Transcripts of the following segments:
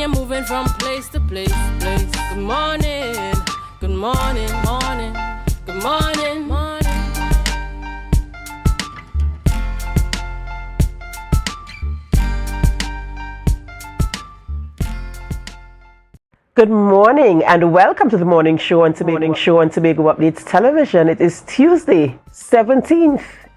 you're moving from place to place, place. Good morning, good morning, morning, good morning, morning. Good morning and welcome to the morning show on Tobago Updates Television. It is Tuesday,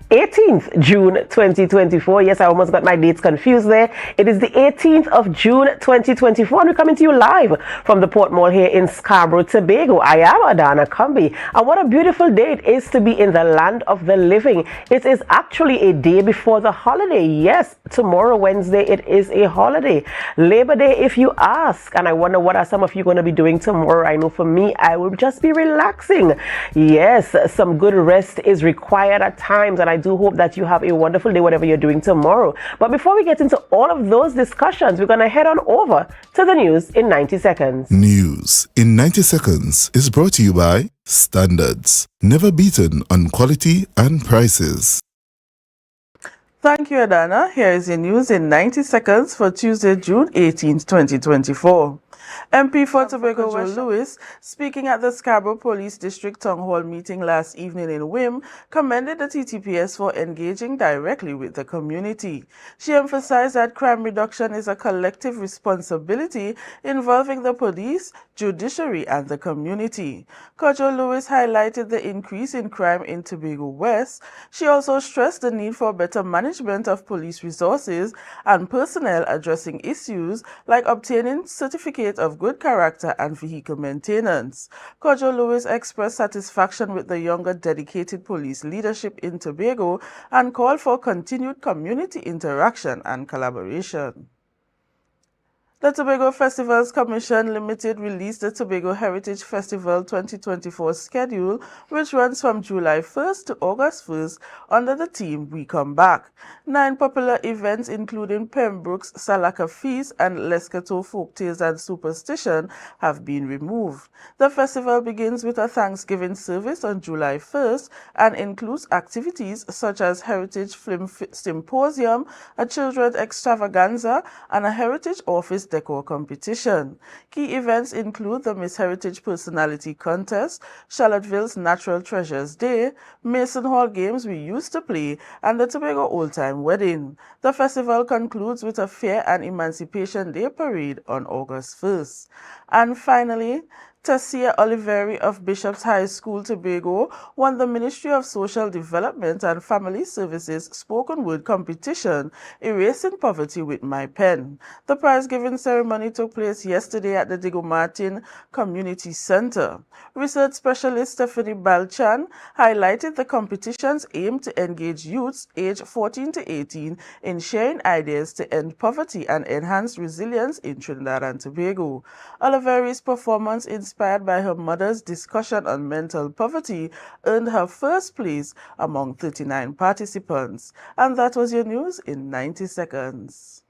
18th June 2024. Yes, I almost got my dates confused there. It is the 18th of June 2024 and we're coming to you live from the Port Mall here in Scarborough, Tobago. I am Adana Kumbi and what a beautiful day it is to be in the land of the living. It is actually a day before the holiday. Yes, tomorrow, Wednesday, it is a holiday. Labor Day, if you ask. And I wonder what are some of you going to be doing tomorrow. I know for me, I will just be relaxing. Yes, some good rest is required at times and I do hope that you have a wonderful day, whatever you're doing tomorrow. But before we get into all of those discussions, we're going to head on over to the news in 90 seconds. News in 90 seconds is brought to you by Standards, never beaten on quality and prices. Thank you, Adana. Here is your news in 90 seconds for Tuesday, June 18th, 2024. MP for Tobago Lewis, speaking at the Scarborough Police District Town Hall meeting last evening in Wim, commended the TTPS for engaging directly with the community. She emphasized that crime reduction is a collective responsibility involving the police, judiciary, and the community. Kojo Lewis highlighted the increase in crime in Tobago West. She also stressed the need for better management of police resources and personnel addressing issues like obtaining certificate of good character and vehicle maintenance. Kojo Lewis expressed satisfaction with the younger dedicated police leadership in Tobago and called for continued community interaction and collaboration. The Tobago Festivals Commission Limited released the Tobago Heritage Festival 2024 schedule, which runs from July 1st to August 1st under the theme We Come Back. 9 popular events, including Pembroke's Salaka Feast and Lescato Folk Tales and Superstition, have been removed. The festival begins with a Thanksgiving service on July 1st and includes activities such as Heritage Film Symposium, a Children's Extravaganza, and a Heritage Office Decor competition. Key events include the Miss Heritage Personality Contest, Charlottesville's Natural Treasures Day, Mason Hall Games We Used to Play, and the Tobago Old Time Wedding. The festival concludes with a Fair and Emancipation Day parade on August 1st. And finally, Tessia Oliveri of Bishop's High School, Tobago, won the Ministry of Social Development and Family Services Spoken Word Competition, Erasing Poverty with My Pen. The prize-giving ceremony took place yesterday at the Diego Martin Community Center. Research specialist Stephanie Balchan highlighted the competition's aim to engage youths aged 14 to 18 in sharing ideas to end poverty and enhance resilience in Trinidad and Tobago. Oliveri's performance inspired by her mother's discussion on mental poverty, earned her first place among 39 participants. And that was your news in 90 seconds.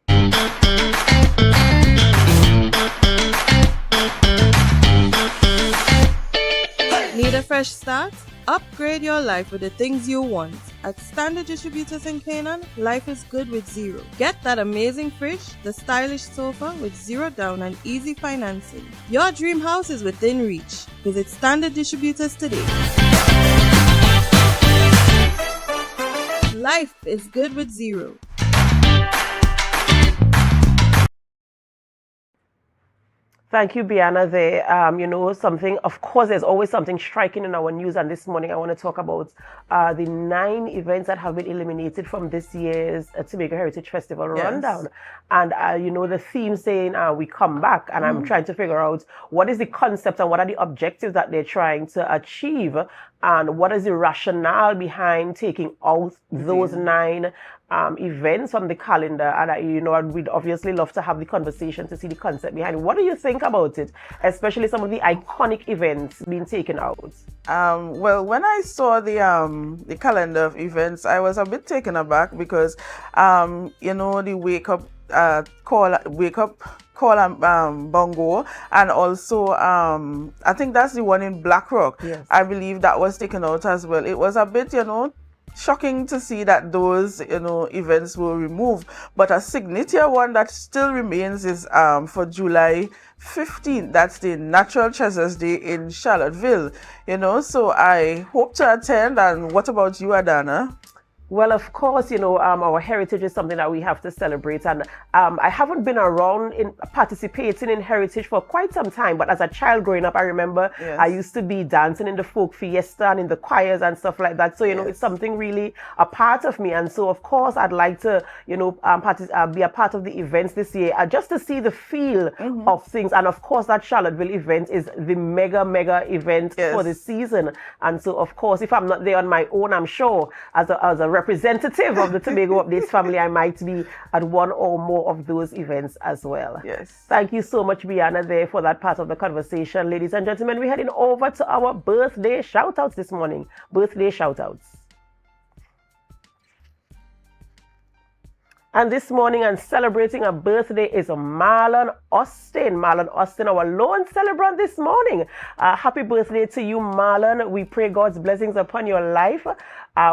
Need a fresh start? Upgrade your life with the things you want. At Standard Distributors in Canaan, life is good with zero. Get that amazing fridge, the stylish sofa with zero down and easy financing. Your dream house is within reach. Visit Standard Distributors today. Life is good with zero. Thank you, Biana. There, something, of course, there's always something striking in our news. And this morning, I want to talk about the 9 events that have been eliminated from this year's Tobago Heritage Festival rundown. And, the theme saying we come back. And I'm trying to figure out what is the concept and what are the objectives that they're trying to achieve. And what is the rationale behind taking out those 9 events on the calendar? And we'd obviously love to have the conversation to see the concept behind it. What do you think about it, especially some of the iconic events being taken out? Well, when I saw the calendar of events, I was a bit taken aback because the wake up call bongo, and also I think that's the one in Black Rock. Yes. I believe that was taken out as well. It was a bit shocking to see that those, events were removed. But a signature one that still remains is for July 15th. That's the Natural Treasures Day in Charlottesville. So I hope to attend. And what about you, Adana? Well, of course, our heritage is something that we have to celebrate. And I haven't been around in participating in heritage for quite some time. But as a child growing up, I remember I used to be dancing in the folk fiesta and in the choirs and stuff like that. So, it's something really a part of me. And so, of course, I'd like to, be a part of the events this year just to see the feel of things. And of course, that Charlottesville event is the mega event for the season. And so, of course, if I'm not there on my own, I'm sure as a representative of the Tobago Updates family, I might be at one or more of those events as well. Yes. Thank you so much, Brianna, there for that part of the conversation. Ladies and gentlemen, we're heading over to our birthday shout-outs this morning. Birthday shout-outs. And this morning, and celebrating a birthday is Marlon Austin. Marlon Austin, our lone celebrant this morning. Happy birthday to you, Marlon. We pray God's blessings upon your life.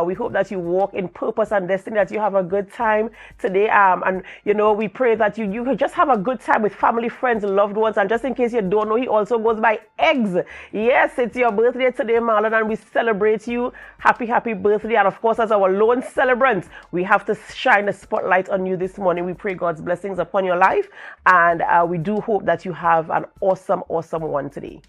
We hope that you walk in purpose and destiny, that you have a good time today. And, we pray that you just have a good time with family, friends, loved ones. And just in case you don't know, he also goes by Eggs. Yes, it's your birthday today, Marlon, and we celebrate you. Happy birthday. And of course, as our lone celebrant, we have to shine a spotlight on you this morning. We pray God's blessings upon your life. And we do hope that you have an awesome one today.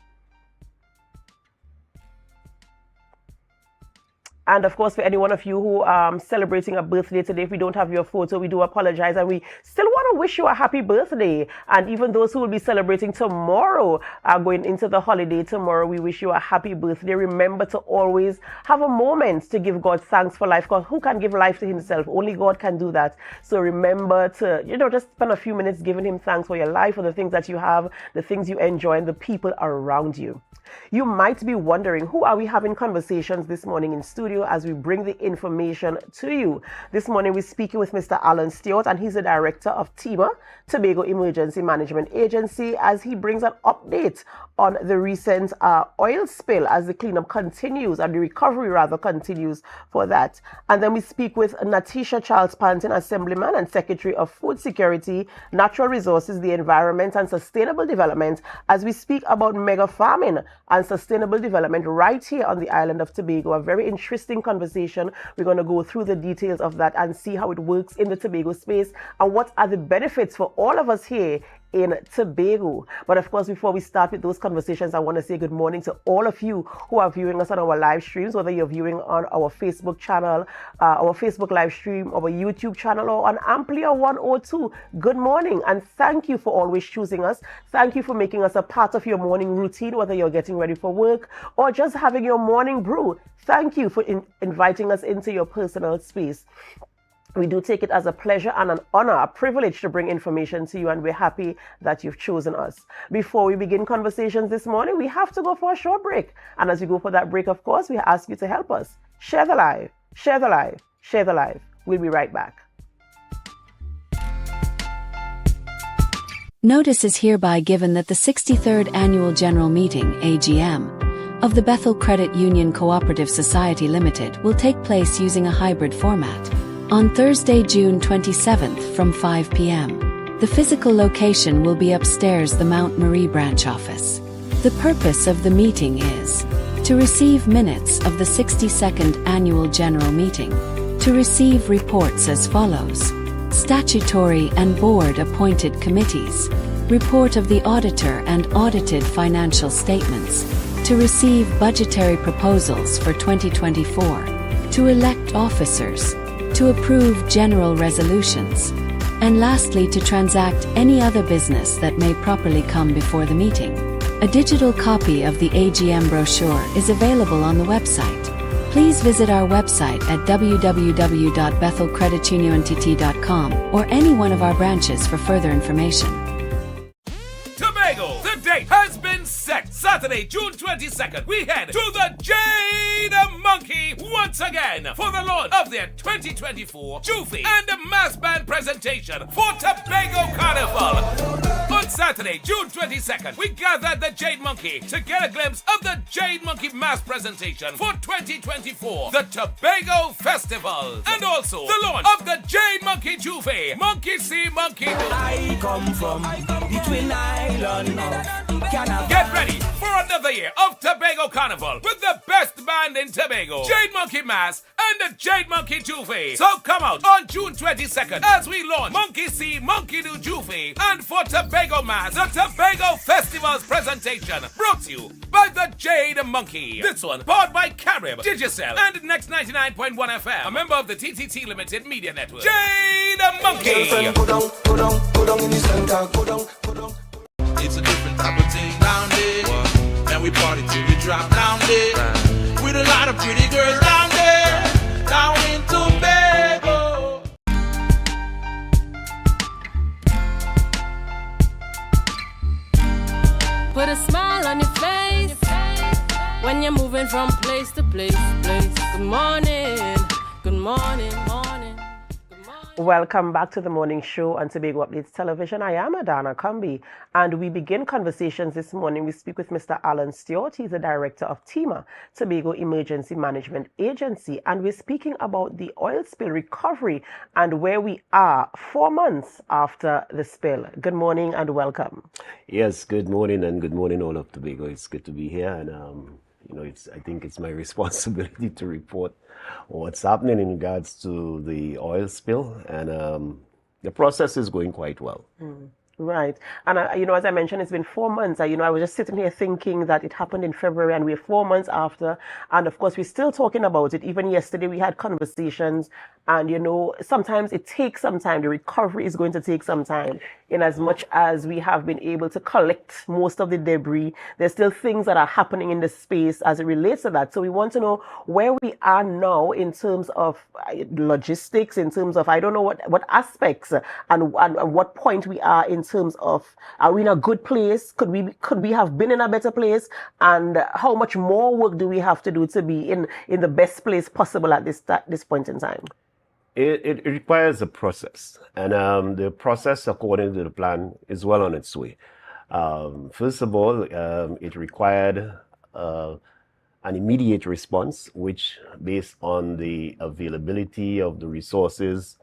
And of course, for any one of you who are celebrating a birthday today, if we don't have your photo, we do apologize. And we still want to wish you a happy birthday. And even those who will be celebrating tomorrow, going into the holiday tomorrow, we wish you a happy birthday. Remember to always have a moment to give God thanks for life. Because who can give life to himself? Only God can do that. So remember to, just spend a few minutes giving him thanks for your life, for the things that you have, the things you enjoy, and the people around you. You might be wondering, who are we having conversations this morning in studio as we bring the information to you? This morning we're speaking with Mr. Alan Stewart, and he's the director of TEMA, Tobago Emergency Management Agency, as he brings an update on the recent oil spill as the cleanup continues, and the recovery rather continues for that. And then we speak with Natisha Charles Panton, Assemblyman and Secretary of Food Security, Natural Resources, the Environment and Sustainable Development, as we speak about mega farming and sustainable development right here on the island of Tobago. A very interesting conversation. We're going to go through the details of that and see how it works in the Tobago space and what are the benefits for all of us here in Tobago. But of course, before we start with those conversations, I want to say good morning to all of you who are viewing us on our live streams, whether you're viewing on our Facebook channel, our Facebook live stream, our YouTube channel, or on Amplia 102. Good morning, and thank you for always choosing us. Thank you for making us a part of your morning routine, whether you're getting ready for work or just having your morning brew. Thank you for inviting us into your personal space. We do take it as a pleasure and an honor, a privilege to bring information to you, and we're happy that you've chosen us. Before we begin conversations this morning, we have to go for a short break. And as we go for that break, of course, we ask you to help us. Share the live, share the live, share the live. We'll be right back. Notice is hereby given that the 63rd Annual General Meeting, AGM, of the Bethel Credit Union Cooperative Society Limited will take place using a hybrid format on Thursday, June 27th from 5 p.m. The physical location will be upstairs the Mount Marie branch office. The purpose of the meeting is to receive minutes of the 62nd Annual General Meeting, to receive reports as follows: statutory and board-appointed committees, report of the auditor and audited financial statements, to receive budgetary proposals for 2024, to elect officers, to approve general resolutions, and lastly to transact any other business that may properly come before the meeting. A digital copy of the AGM brochure is available on the website. Please visit our website at www.bethelcredituniontt.com or any one of our branches for further information. Tobago, the date has been set. Saturday, Saturday, June 22nd, we head to the Jade Monkey once again for the launch of their 2024 Jufi and Mass Band presentation for Tobago Carnival. On Saturday, June 22nd, we gather at the Jade Monkey to get a glimpse of the Jade Monkey Mass presentation for 2024, the Tobago Festival, and also the launch of the Jade Monkey Juve, Monkey See, Monkey Do. I come from the Twin Island. Get ready for another year of Tobago Carnival with the best band in Tobago, Jade Monkey Mass and the Jade Monkey Juve. So come out on June 22nd as we launch Monkey See, Monkey Do Juve, and for Tobago Mass, the Tobago Festival's presentation, brought to you by the Jade Monkey. This one powered by Carib, Digicel, and Next 99.1 FM, a member of the TTT Limited Media Network. Jade Monkey. Go down in the center, go down. It's a different type of thing down there. And we party till we drop down there. With a lot of pretty girls down there. Down in Tobago. Put a smile on your face when you're moving from place to place. Good morning, good morning, morning. Welcome back to the morning show on Tobago Updates Television. I am Adana Kumbi, and we begin conversations this morning. We speak with Mr. Alan Stewart. He's the director of TEMA, Tobago Emergency Management Agency, and we're speaking about the oil spill recovery and where we are 4 months after the spill. Good morning and welcome. Yes, good morning and good morning all of Tobago. It's good to be here, and I think it's my responsibility to report what's happening in regards to the oil spill, and the process is going quite well. Right. And, as I mentioned, it's been 4 months. I was just sitting here thinking that it happened in February and we're 4 months after. And of course, we're still talking about it. Even yesterday, we had conversations and, sometimes it takes some time. The recovery is going to take some time. In as much as we have been able to collect most of the debris, there's still things that are happening in the space as it relates to that. So we want to know where we are now in terms of logistics, in terms of, I don't know what aspects and what point we are in terms of, are we in a good place? Could we have been in a better place? And how much more work do we have to do to be in the best place possible at this point in time? It requires a process, and the process, according to the plan, is well on its way. First of all, it required an immediate response, which, based on the availability of the resources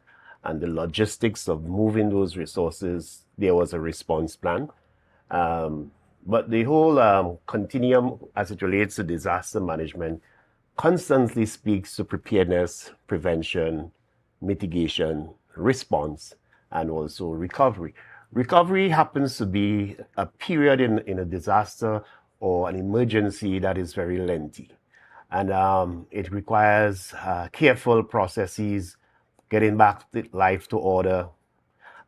and the logistics of moving those resources, there was a response plan. But the whole continuum, as it relates to disaster management, constantly speaks to preparedness, prevention, mitigation, response, and also recovery. Recovery happens to be a period in a disaster or an emergency that is very lengthy. And it requires careful processes, getting back life to order.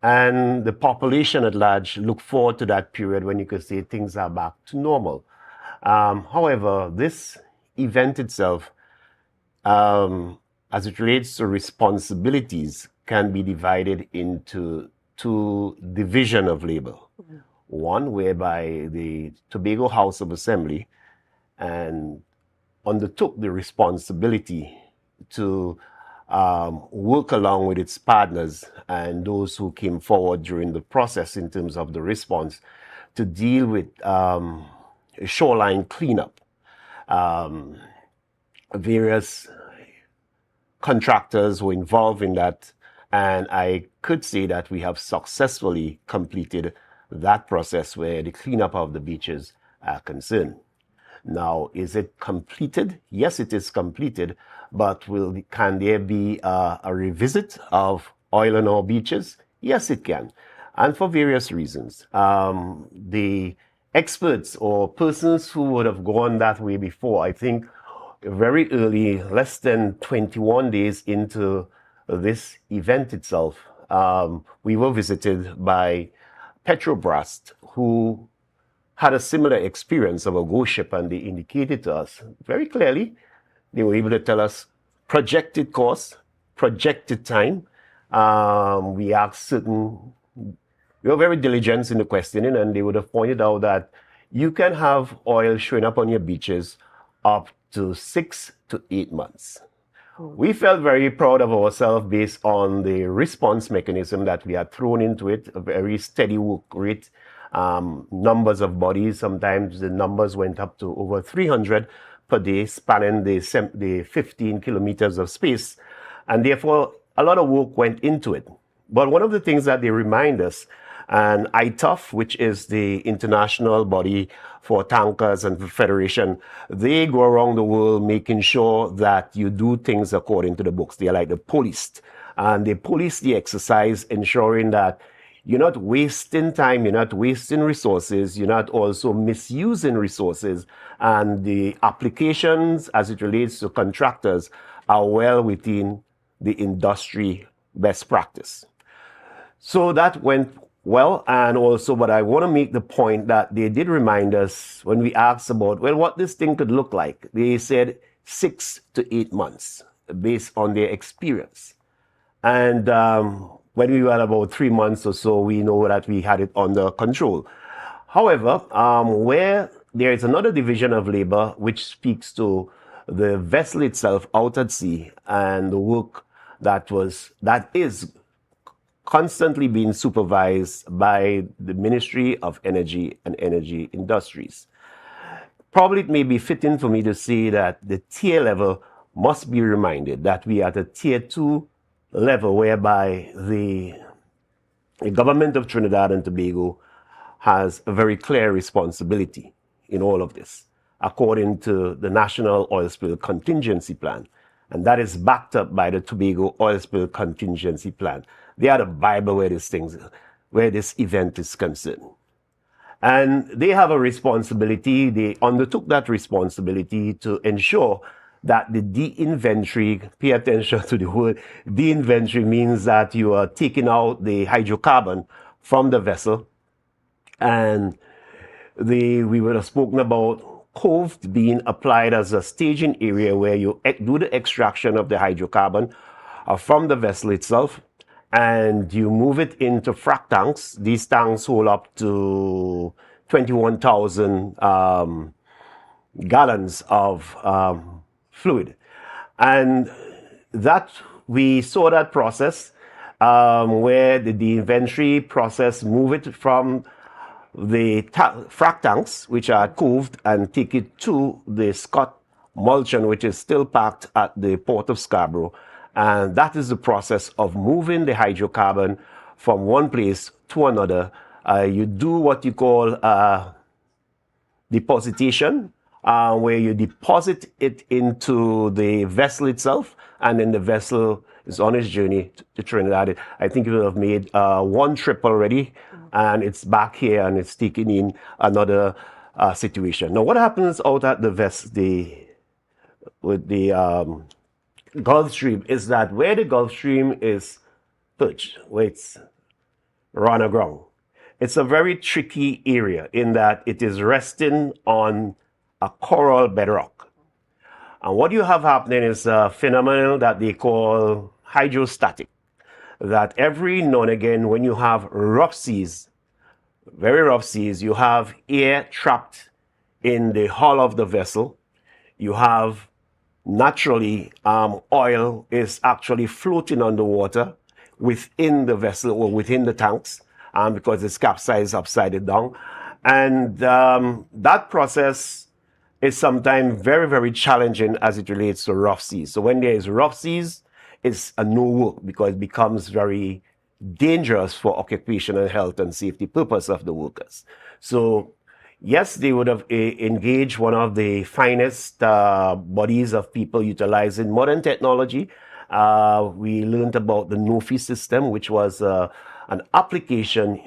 And the population at large look forward to that period when you could say things are back to normal. However, this event itself, as it relates to responsibilities, can be divided into two divisions of labor. One whereby the Tobago House of Assembly undertook the responsibility to work along with its partners and those who came forward during the process in terms of the response to deal with shoreline cleanup. Various contractors were involved in that, and I could say that we have successfully completed that process where the cleanup of the beaches are concerned. Now, is it completed? Yes, it is completed, but can there be a revisit of oil on our beaches? Yes, it can, and for various reasons. The experts or persons who would have gone that way before, I think, very early, less than 21 days into this event itself, we were visited by Petrobras, who had a similar experience of a ghost ship, and they indicated to us very clearly, they were able to tell us projected cost, projected time. We asked we were very diligent in the questioning, and they would have pointed out that you can have oil showing up on your beaches up to 6 to 8 months. We felt very proud of ourselves based on the response mechanism that we had thrown into it, a very steady work rate, numbers of bodies. Sometimes the numbers went up to over 300 per day, spanning the 15 kilometers of space. And therefore, a lot of work went into it. But one of the things that they remind us, and ITUF, which is the international body for tankers and the federation, they go around the world making sure that you do things according to the books. They are like the police. And they police the exercise, ensuring that you're not wasting time, you're not wasting resources, you're not also misusing resources, and the applications as it relates to contractors are well within the industry best practice. So that went well, and also, but I want to make the point that they did remind us when we asked about, well, what this thing could look like. They said 6 to 8 months based on their experience. And when we were at about 3 months or so, we know that we had it under control. However, where there is another division of labor which speaks to the vessel itself out at sea and the work that is constantly being supervised by the Ministry of Energy and Energy Industries. Probably it may be fitting for me to say that the tier level must be reminded that we are at a tier 2 level, whereby the government of Trinidad and Tobago has a very clear responsibility in all of this, according to the National Oil Spill Contingency Plan. And that is backed up by the Tobago Oil Spill Contingency Plan. They are the Bible where this event is concerned. And they have a responsibility, they undertook that responsibility to ensure that the de-inventory, pay attention to the word, de-inventory means that you are taking out the hydrocarbon from the vessel. And we would have spoken about cove being applied as a staging area where you do the extraction of the hydrocarbon from the vessel itself, and you move it into frac tanks. These tanks hold up to 21,000 gallons of fluid. And that we saw that process where the inventory process move it from the frac tanks, which are coved, and take it to the Scott Mulchan, which is still parked at the port of Scarborough. And that is the process of moving the hydrocarbon from one place to another. You do what you call depositation, where you deposit it into the vessel itself, and then the vessel is on its journey to Trinidad. I think it will have made one trip already, and it's back here and it's taking in another situation. Now, what happens out at the with the Gulf Stream is that where the Gulf Stream is perched, where it's run aground, it's a very tricky area in that it is resting on a coral bedrock. And what you have happening is a phenomenon that they call hydrostatic, that every now and again when you have rough seas, very rough seas, you have air trapped in the hull of the vessel. You have naturally oil is actually floating on the water within the vessel or within the tanks because it's capsized upside down. And that process is sometimes very, very challenging as it relates to rough seas. So when there is rough seas, it's a no work because it becomes very dangerous for occupational health and safety purpose of the workers. So yes, they would have engaged one of the finest bodies of people utilizing modern technology. We learned about the NOFI system, which was an application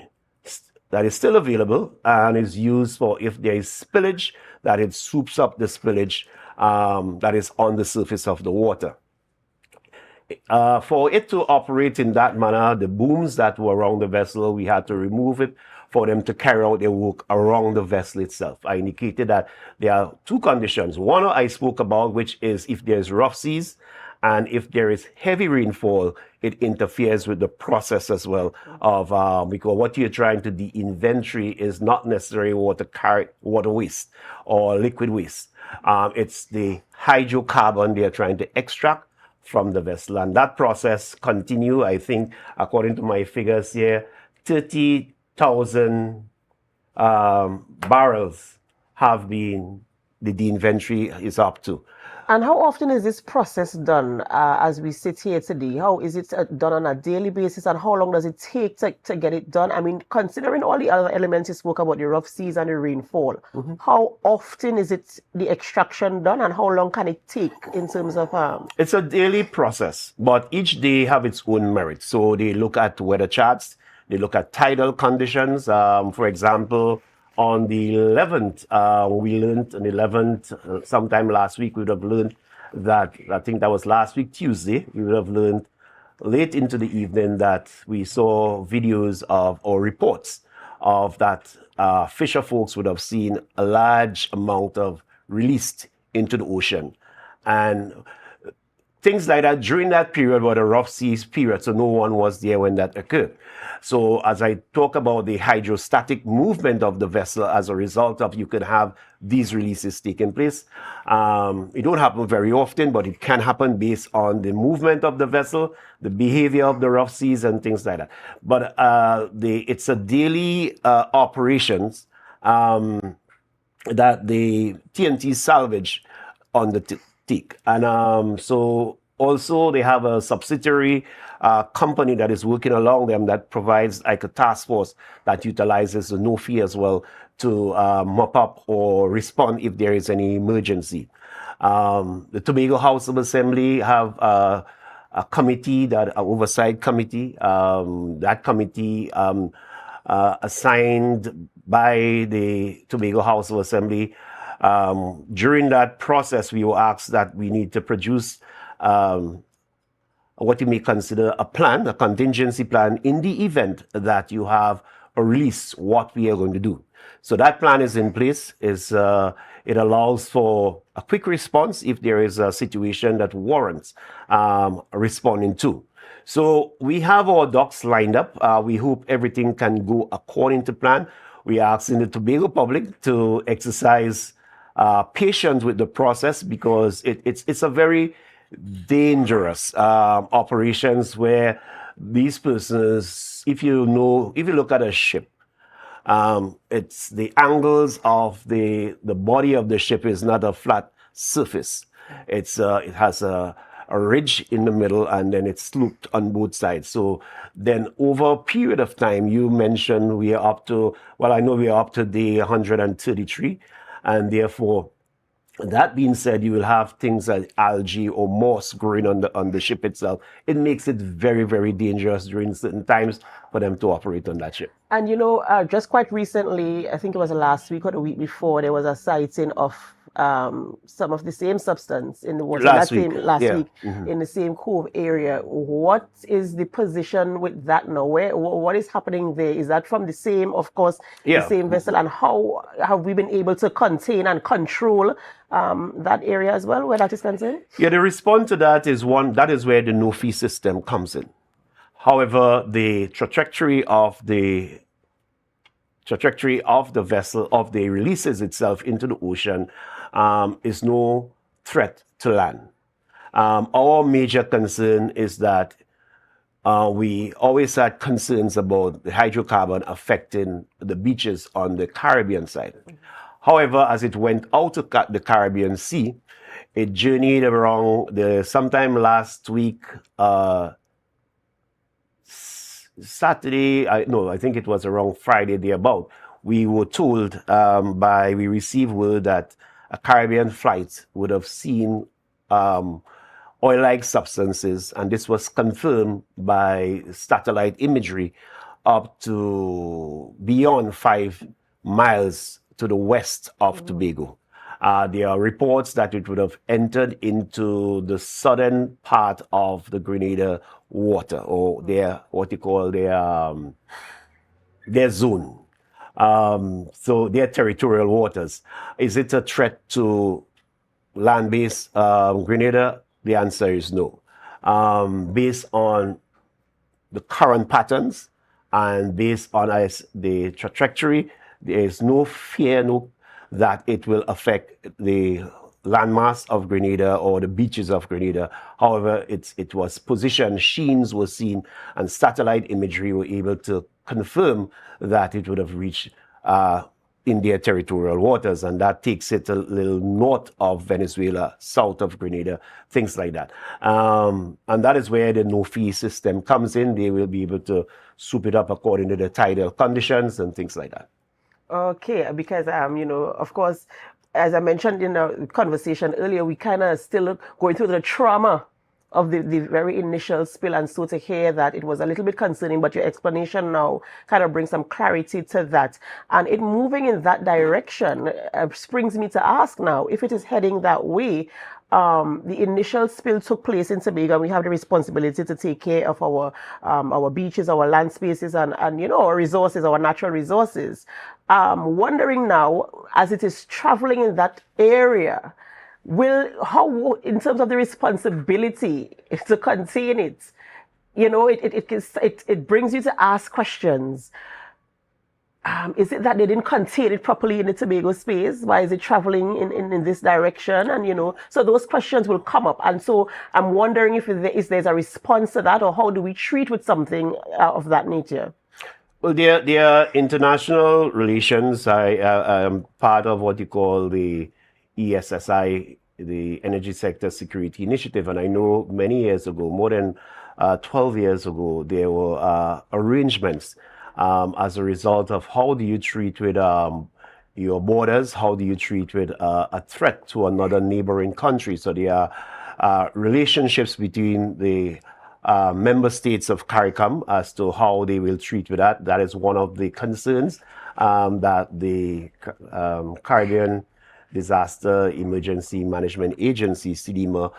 that is still available and is used for if there is spillage, that it swoops up the spillage that is on the surface of the water. For it to operate in that manner, the booms that were around the vessel, we had to remove it for them to carry out their work around the vessel itself. I indicated that there are two conditions. One I spoke about, which is if there's rough seas And if there is heavy rainfall, it interferes with the process as well of because what you're trying to de-inventory is not necessarily water waste or liquid waste. It's the hydrocarbon they're trying to extract from the vessel, and that process continue. I think, according to my figures here, 30,000 barrels have been the inventory is up to. And how often is this process done as we sit here today? How is it done on a daily basis, and how long does it take to get it done? I mean, considering all the other elements you spoke about, the rough seas and the rainfall, how often is it the extraction done, and how long can it take in terms of... It's a daily process, but each day have its own merit. So they look at weather charts, they look at tidal conditions. For example, on the 11th, we learned on the 11th, sometime last week, we would have learned that, I think that was last week, Tuesday, we would have learned late into the evening that we saw videos of, or reports of that fisher folks would have seen a large amount of released into the ocean. And things like that during that period were the rough seas period, so no one was there when that occurred. So as I talk about the hydrostatic movement of the vessel as a result of, you could have these releases taking place. It don't happen very often, but it can happen based on the movement of the vessel, the behavior of the rough seas and things like that. But it's a daily operations that the TNT salvage on the take. And so also they have a subsidiary company that is working along them that provides like a task force that utilizes the no fee as well to mop up or respond if there is any emergency. The Tobago House of Assembly have a committee, that oversight committee. That committee assigned by the Tobago House of Assembly. During that process, we were asked that we need to produce what you may consider a plan, a contingency plan, in the event that you have a release, what we are going to do. So that plan is in place. It allows for a quick response if there is a situation that warrants responding to. So we have our ducks lined up. We hope everything can go according to plan. We are asking the Tobago public to exercise patience with the process, because it's a very dangerous operations where these persons, if you look at a ship, it's the angles of the body of the ship is not a flat surface. It has a ridge in the middle, and then it's sloped on both sides. So then over a period of time, you mentioned we are up to, well, I know we are up to day 133, and therefore, that being said, you will have things like algae or moss growing on the ship itself. It makes it very, very dangerous during certain times for them to operate on that ship. And just quite recently, I think it was last week or the week before, there was a sighting of some of the same substance in the water last week in the same cove area. What is the position with that now? What is happening there? Is that from the same, of course, the same vessel? And how have we been able to contain and control that area as well, where that is concerned? Yeah, the response to that is that is where the no-fee system comes in. However, the trajectory of the vessel, of the releases itself into the ocean, is no threat to land. Our major concern is that we always had concerns about the hydrocarbon affecting the beaches on the Caribbean side. However, as it went out of the Caribbean Sea, it journeyed around sometime last week, Saturday, I think it was around Friday thereabout. We were told we received word that a Caribbean flight would have seen oil-like substances, and this was confirmed by satellite imagery up to beyond 5 miles to the west of Tobago. There are reports that it would have entered into the southern part of the Grenada water, or their zone. So their territorial waters. Is it a threat to land-based Grenada? The answer is no. Based on the current patterns and based on the trajectory, there is no fear that it will affect the landmass of Grenada or the beaches of Grenada. However, it was positioned, sheens were seen, and satellite imagery were able to confirm that it would have reached in their territorial waters, and that takes it a little north of Venezuela, south of Grenada, things like that. And that is where the no-fee system comes in. They will be able to soup it up according to the tidal conditions and things like that. Okay, because of course, as I mentioned in the conversation earlier, we kind of still going through the trauma of the very initial spill, and so to hear that it was a little bit concerning, but your explanation now kind of brings some clarity to that. And it moving in that direction brings me to ask now, if it is heading that way, the initial spill took place in Tobago, and we have the responsibility to take care of our beaches, our land spaces, and our resources, our natural resources. Wondering now, as it is traveling in that area, how, in terms of the responsibility to contain it, it brings you to ask questions. Is it that they didn't contain it properly in the Tobago space? Why is it traveling in this direction? And, so those questions will come up. And so I'm wondering if there's a response to that, or how do we treat with something of that nature? Well, there are international relations. I am part of what you call the ESSI, the Energy Sector Security Initiative. And I know many years ago, more than 12 years ago, there were arrangements as a result of how do you treat with your borders, how do you treat with a threat to another neighboring country. So there are relationships between the member states of CARICOM as to how they will treat with that. That is one of the concerns that the Caribbean Disaster Emergency Management Agency, CDEMA,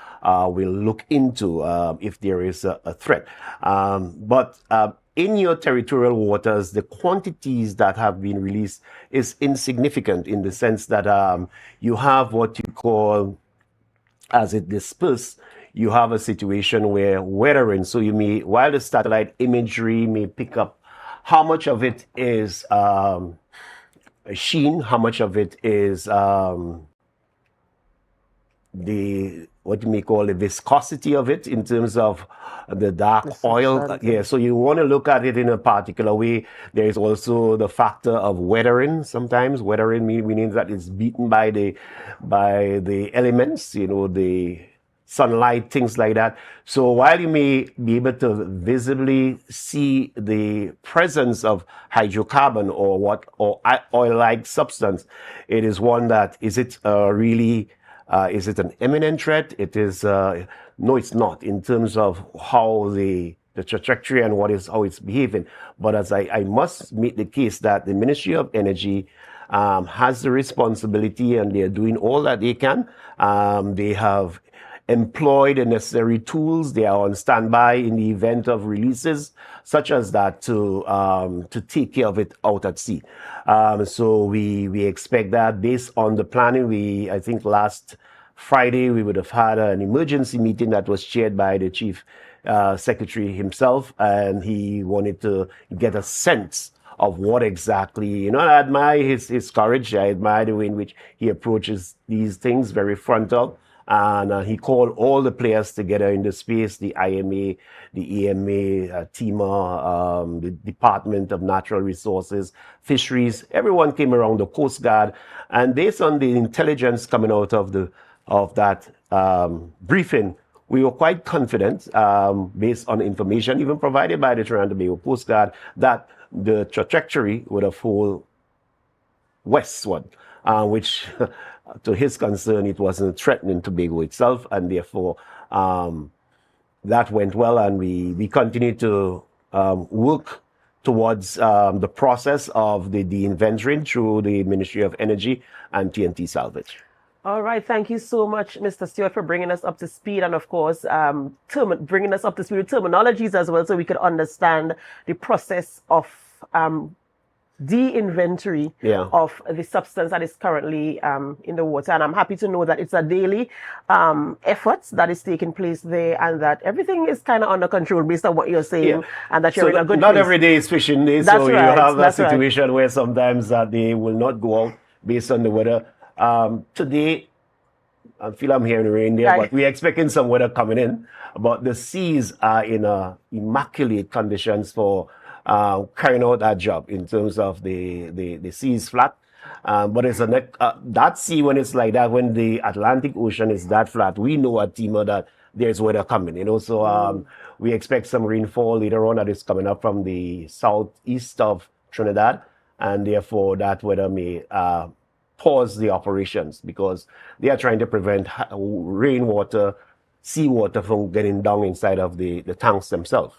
will look into if there is a threat. But in your territorial waters, the quantities that have been released is insignificant, in the sense that you have what you call, as it disperses, you have a situation where weathering, so you may, while the satellite imagery may pick up how much of it is sheen, how much of it is what you may call the viscosity of it in terms of the dark oil. Yeah, so you want to look at it in a particular way. There is also the factor of weathering. Sometimes weathering meaning that it's beaten by the elements, the sunlight, things like that. So while you may be able to visibly see the presence of hydrocarbon or oil-like substance, it is one that, is it an imminent threat? It is, no, it's not, in terms of how the trajectory and how it's behaving. But as I must make the case that the Ministry of Energy has the responsibility, and they're doing all that they can. They have employed the necessary tools. They are on standby in the event of releases such as that to take care of it out at sea. So we expect that, based on the planning. I think last Friday we would have had an emergency meeting that was chaired by the Chief Secretary himself, and he wanted to get a sense of what exactly, I admire his courage. I admire the way in which he approaches these things, very frontal. And he called all the players together in the space, the IMA, the EMA, TEMA, the Department of Natural Resources, Fisheries. Everyone came around, the Coast Guard. And based on the intelligence coming out of that briefing, we were quite confident, based on information even provided by the Trinidad and Tobago Coast Guard, that the trajectory would have fallen westward, which... to his concern, it wasn't threatening Tobago itself, and therefore that went well, and we continue to work towards the process of the de-inventorying through the Ministry of Energy and TNT Salvage. All right, thank you so much, Mr. Stewart, for bringing us up to speed, and of course, bringing us up to speed with terminologies as well, so we could understand the process of de-inventory of the substance that is currently in the water. And I'm happy to know that it's a daily effort that is taking place there, and that everything is kind of under control based on what you're saying, and that you're in a good not place. every day is fishing day, That's so right, you have a that's situation where sometimes they will not go out based on the weather. Today, I feel I'm hearing rain there, but we're expecting some weather coming in. But the seas are in immaculate conditions for carrying out that job in terms of the seas flat. But it's that sea, when it's like that, when the Atlantic Ocean is that flat, we know at Tima that there's weather coming, you know. So we expect some rainfall later on that is coming up from the southeast of Trinidad, and therefore that weather may pause the operations because they are trying to prevent rainwater, seawater from getting down inside of the tanks themselves.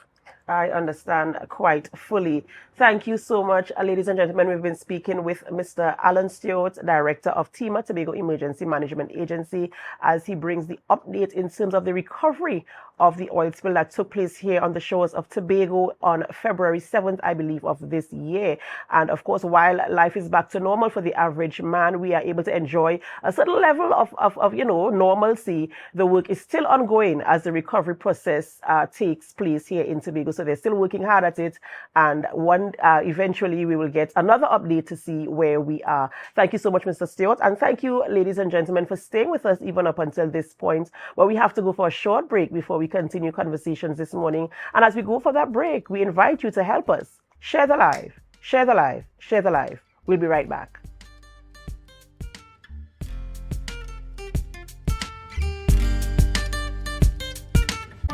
I understand quite fully. Thank you so much, ladies and gentlemen. We've been speaking with Mr. Alan Stewart, Director of Tima Tobago Emergency Management Agency, as he brings the update in terms of the recovery of the oil spill that took place here on the shores of Tobago on February 7th, I believe, of this year. And of course, while life is back to normal for the average man, we are able to enjoy a certain level of normalcy. The work is still ongoing as the recovery process takes place here in Tobago. So they're still working hard at it. And eventually we will get another update to see where we are. Thank you so much, Mr. Stewart. And thank you, ladies and gentlemen, for staying with us even up until this point. But we have to go for a short break before we continue conversations this morning. And as we go for that break, we invite you to help us. Share the live, share the live, share the live. We'll be right back.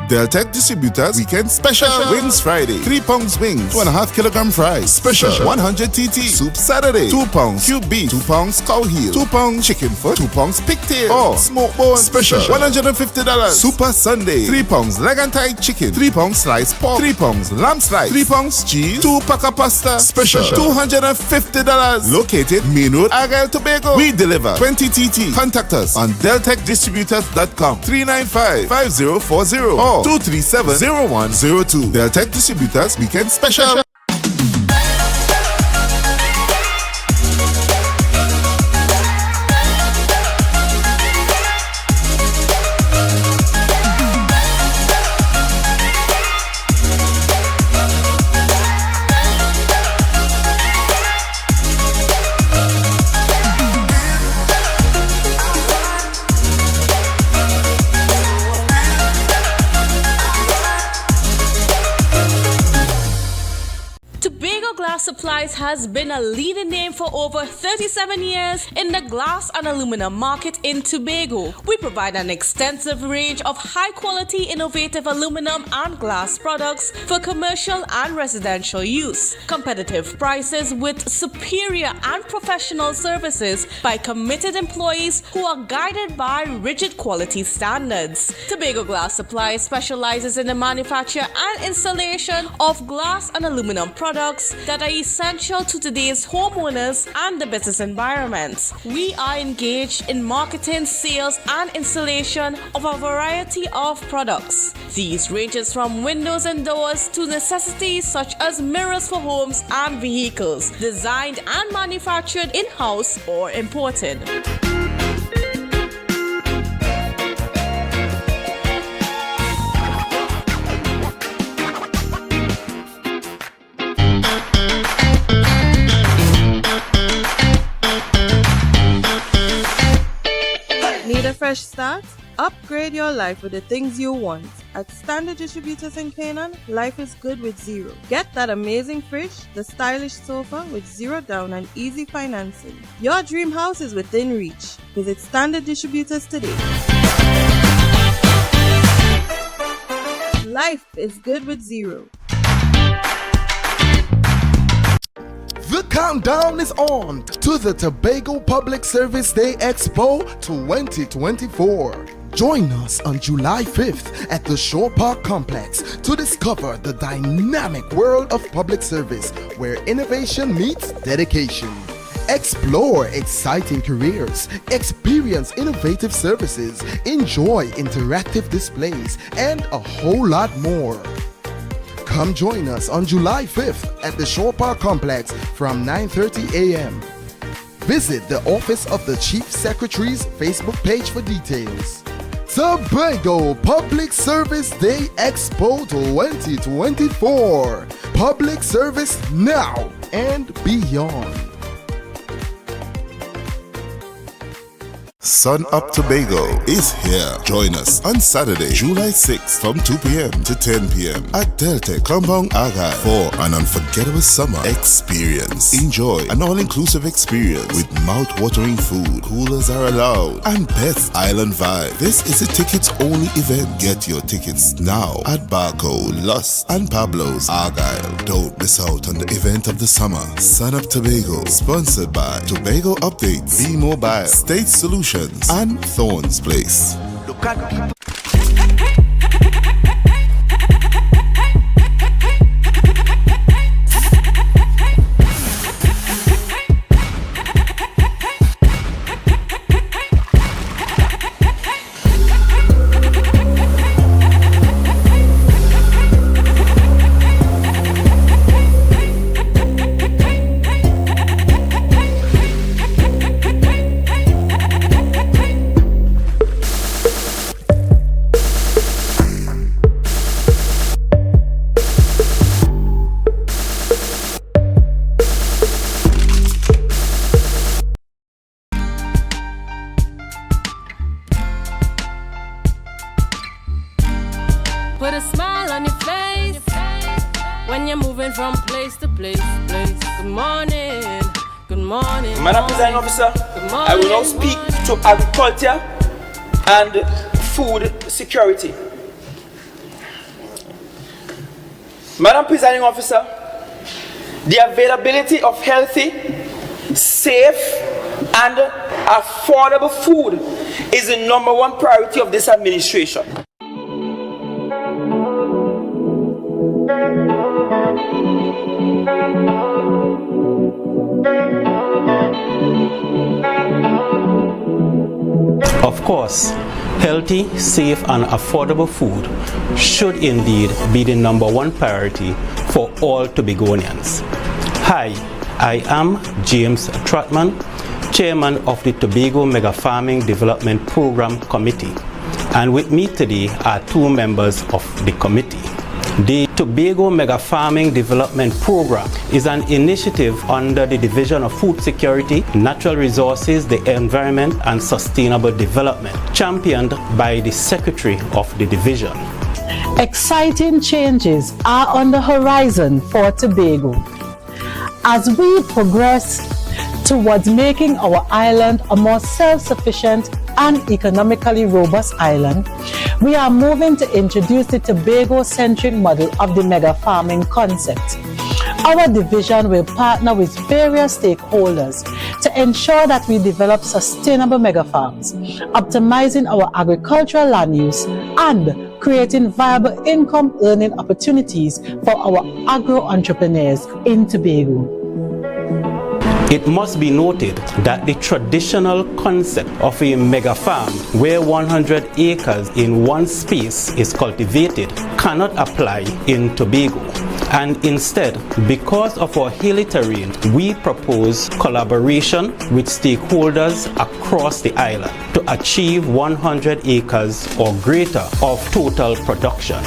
Deltec Distributors Weekend Special Wings Friday. 3 pounds wings, 2.5 kilogram fries. Special 100 TT. Soup Saturday. 2 pounds cube beef, 2 pounds cow heel, 2 pounds chicken foot, 2 pounds pigtail, or smoke bone. Special $150. Super Sunday. 3 pounds leg and thigh chicken, 3 pounds sliced pork, 3 pounds lamb slice, 3 pounds cheese, 2 pack of pasta. Special $250. Located Main Road, Argyle, Tobago. We deliver 20 TT. Contact us on deltecdistributors.com 395-5040 or 237-0102. Deltec Distributors Weekend Special. Supplies has been a leading name for over 37 years in the glass and aluminum market in Tobago. We provide an extensive range of high-quality, innovative aluminum and glass products for commercial and residential use. Competitive prices with superior and professional services by committed employees who are guided by rigid quality standards. Tobago Glass Supplies specializes in the manufacture and installation of glass and aluminum products that are essential to today's homeowners and the business environment. We are engaged in marketing, sales, and installation of a variety of products. These ranges from windows and doors to necessities such as mirrors for homes and vehicles, designed and manufactured in-house or imported. Need a fresh start? Upgrade your life with the things you want. At Standard Distributors in Canaan, life is good with zero. Get that amazing fridge, the stylish sofa with zero down and easy financing. Your dream house is within reach. Visit Standard Distributors today. Life is good with zero. The countdown is on to the Tobago Public Service Day Expo 2024. Join us on July 5th at the Shore Park Complex to discover the dynamic world of public service where innovation meets dedication. Explore exciting careers, experience innovative services, enjoy interactive displays, and a whole lot more. Come join us on July 5th at the Shore Park Complex from 9:30 a.m. Visit the Office of the Chief Secretary's Facebook page for details. Tobago Public Service Day Expo 2024. Public service now and beyond. Sun Up Tobago is here. Join us on Saturday, July 6th from 2 p.m. to 10 p.m. at Delta Compound Argyle for an unforgettable summer experience. Enjoy an all-inclusive experience with mouth-watering food, coolers are allowed, and best island vibe. This is a tickets-only event. Get your tickets now at Barco, Lus, and Pablo's Argyle. Don't miss out on the event of the summer. Sun Up Tobago, sponsored by Tobago Updates, B-Mobile, State Solutions, and Thorns Place. Look at people. Put a smile on your face when you're moving from place to place. Good morning, good morning. Madam Presiding Officer, I will now speak to agriculture and food security. Madam Presiding Officer, the availability of healthy, safe, and affordable food is the #1 priority of this administration. Of course, healthy, safe, and affordable food should indeed be the #1 priority for all Tobagonians. Hi, I am James Trotman, Chairman of the Tobago Mega Farming Development Program Committee, and with me today are two members of the committee. The Tobago Mega Farming Development Program is an initiative under the Division of Food Security, Natural Resources, the Environment and Sustainable Development, championed by the Secretary of the Division. Exciting changes are on the horizon for Tobago. As we progress towards making our island a more self-sufficient and economically robust island, we are moving to introduce the Tobago-centric model of the mega farming concept. Our division will partner with various stakeholders to ensure that we develop sustainable mega farms, optimizing our agricultural land use and creating viable income earning opportunities for our agro-entrepreneurs in Tobago. It must be noted that the traditional concept of a mega farm where 100 acres in one space is cultivated cannot apply in Tobago. And instead, because of our hilly terrain, we propose collaboration with stakeholders across the island to achieve 100 acres or greater of total production.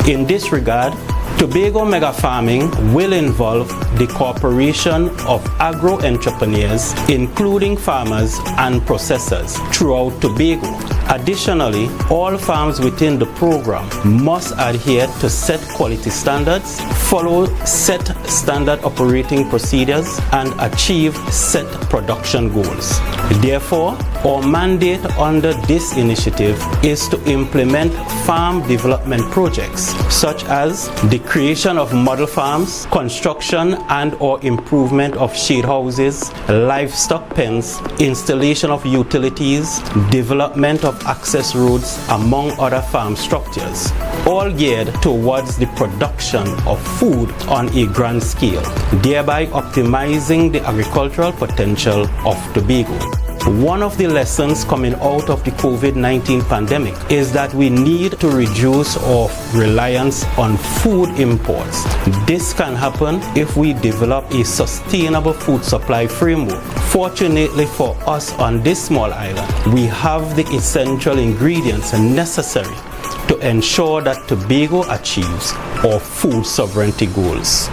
In this regard, Tobago mega farming will involve the cooperation of agro-entrepreneurs, including farmers and processors throughout Tobago. Additionally, all farms within the program must adhere to set quality standards, follow set standard operating procedures, and achieve set production goals. Therefore, our mandate under this initiative is to implement farm development projects such as the creation of model farms, construction and or improvement of shade houses, livestock pens, installation of utilities, development of access roads, among other farm structures, all geared towards the production of food on a grand scale, thereby optimizing the agricultural potential of Tobago. One of the lessons coming out of the COVID-19 pandemic is that we need to reduce our reliance on food imports. This can happen if we develop a sustainable food supply framework. Fortunately for us on this small island, we have the essential ingredients necessary to ensure that Tobago achieves our food sovereignty goals.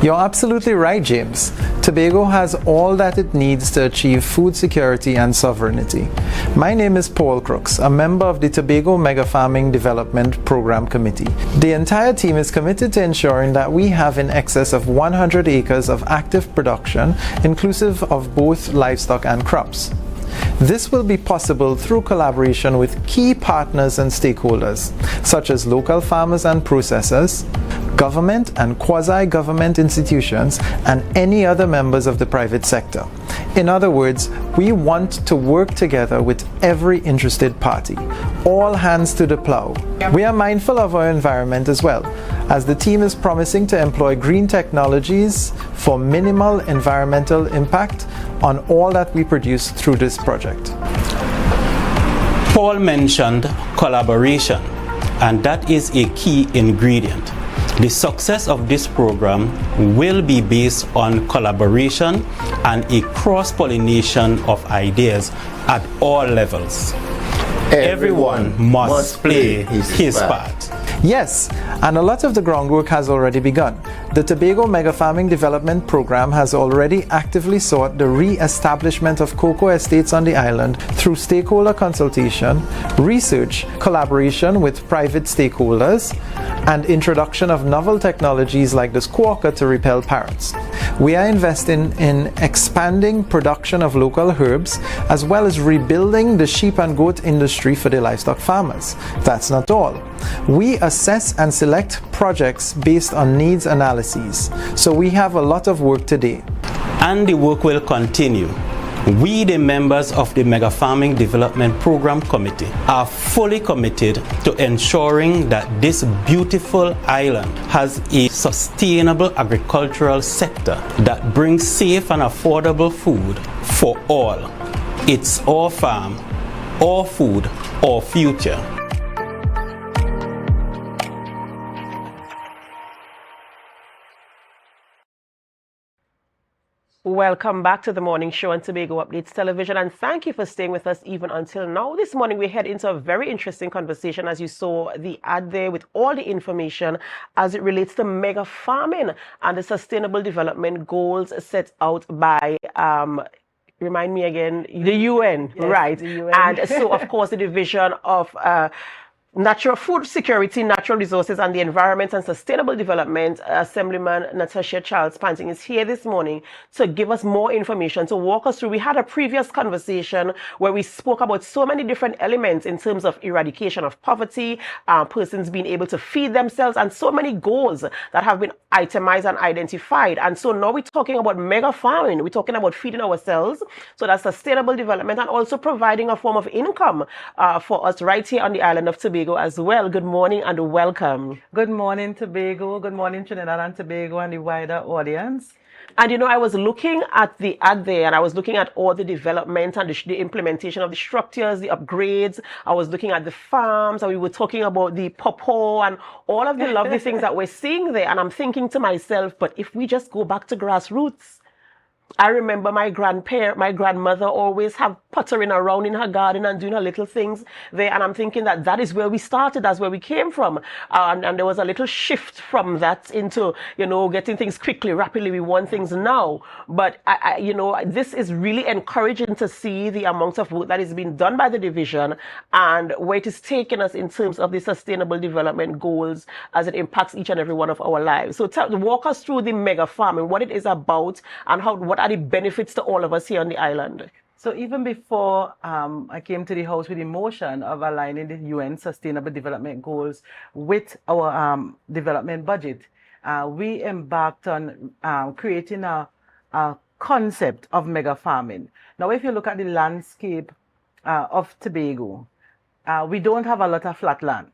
You're absolutely right, James. Tobago has all that it needs to achieve food security and sovereignty. My name is Paul Crooks, a member of the Tobago Mega Farming Development Program Committee. The entire team is committed to ensuring that we have in excess of 100 acres of active production, inclusive of both livestock and crops. This will be possible through collaboration with key partners and stakeholders, such as local farmers and processors, government and quasi-government institutions, and any other members of the private sector. In other words, we want to work together with every interested party. All hands to the plow. We are mindful of our environment as well, as the team is promising to employ green technologies for minimal environmental impact on all that we produce through this project. Paul mentioned collaboration, and that is a key ingredient. The success of this program will be based on collaboration and a cross-pollination of ideas at all levels. Everyone must play his part. Yes, and a lot of the groundwork has already begun. The Tobago Mega Farming Development Program has already actively sought the re-establishment of cocoa estates on the island through stakeholder consultation, research, collaboration with private stakeholders, and introduction of novel technologies like the squawker to repel parrots. We are investing in expanding production of local herbs, as well as rebuilding the sheep and goat industry for the livestock farmers. That's not all. We assess and select projects based on needs analyses, so we have a lot of work today. And the work will continue. We, the members of the Mega Farming Development Program Committee, are fully committed to ensuring that this beautiful island has a sustainable agricultural sector that brings safe and affordable food for all. It's our farm, our food, our future. Welcome back to the morning show on Tobago Updates Television, and thank you for staying with us even until now. This morning we head into a very interesting conversation, as you saw the ad there with all the information as it relates to mega farming and the sustainable development goals set out by remind me again, the UN, yes, right? The UN. And so, of course, the division of natural food security, natural resources, and the environment and sustainable development. Assemblyman Natasha Charles Panting is here this morning to give us more information, to walk us through. We had a previous conversation where we spoke about so many different elements in terms of eradication of poverty, persons being able to feed themselves, and so many goals that have been itemized and identified. And so now we're talking about mega farming. We're talking about feeding ourselves, so that's sustainable development, and also providing a form of income for us right here on the island of Tobago as well. Good morning and welcome. Good morning, Tobago. Good morning, Trinidad and Tobago and the wider audience. And you know, I was looking at the ad there, and I was looking at all the development and the implementation of the structures, the upgrades. I was looking at the farms, and we were talking about the pawpaw and all of the lovely things that we're seeing there. And I'm thinking to myself, but if we just go back to grassroots, I remember my grandmother always have pottering around in her garden and doing her little things there. And I'm thinking that that is where we started, that's where we came from. And there was a little shift from that into, you know, getting things quickly, rapidly. We want things now. But, you know, this is really encouraging to see the amount of work that is being done by the division and where it is taking us in terms of the sustainable development goals as it impacts each and every one of our lives. So walk us through the mega farming, what it is about, and what are the benefits to all of us here on the island. So even before I came to the House with the motion of aligning the UN Sustainable Development Goals with our development budget, we embarked on creating a concept of mega farming. Now, if you look at the landscape of Tobago, we don't have a lot of flat land.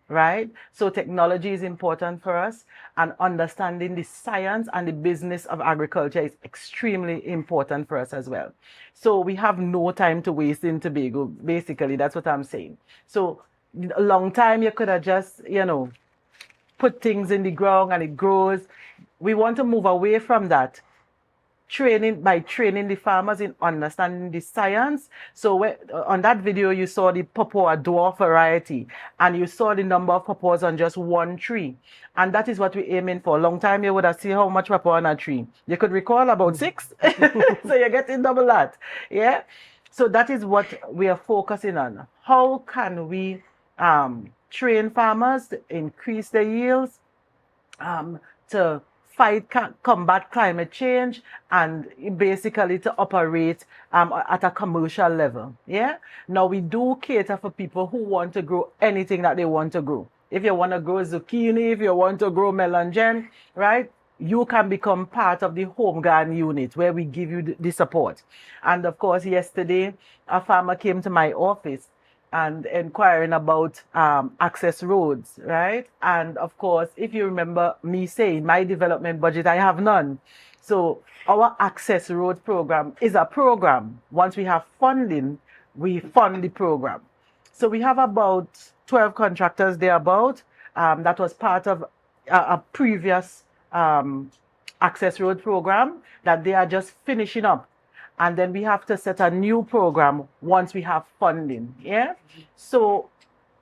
right? So technology is important for us, and understanding the science and the business of agriculture is extremely important for us as well. So we have no time to waste in Tobago, basically, that's what I'm saying. So a long time you could have just, put things in the ground and it grows. We want to move away from that. Training the farmers in understanding the science. So on that video you saw the pawpaw dwarf variety, and you saw the number of pawpaws on just one tree, and that is what we're aiming for. A long time you would have seen how much pawpaw on a tree. You could recall about 6. So you're getting double that. Yeah. So that is what we are focusing on. How can we train farmers to increase their yields, to combat climate change, and basically to operate at a commercial level. Yeah. Now we do cater for people who want to grow anything that they want to grow. If you want to grow zucchini, if you want to grow melon, right, you can become part of the home garden unit where we give you the support. And of course, yesterday a farmer came to my office and inquiring about access roads, right? And of course, if you remember me saying my development budget, I have none. So our access road program is a program. Once we have funding, we fund the program. So we have about 12 contractors thereabout. That was part of a previous access road program that they are just finishing up. And then we have to set a new program once we have funding. Yeah. So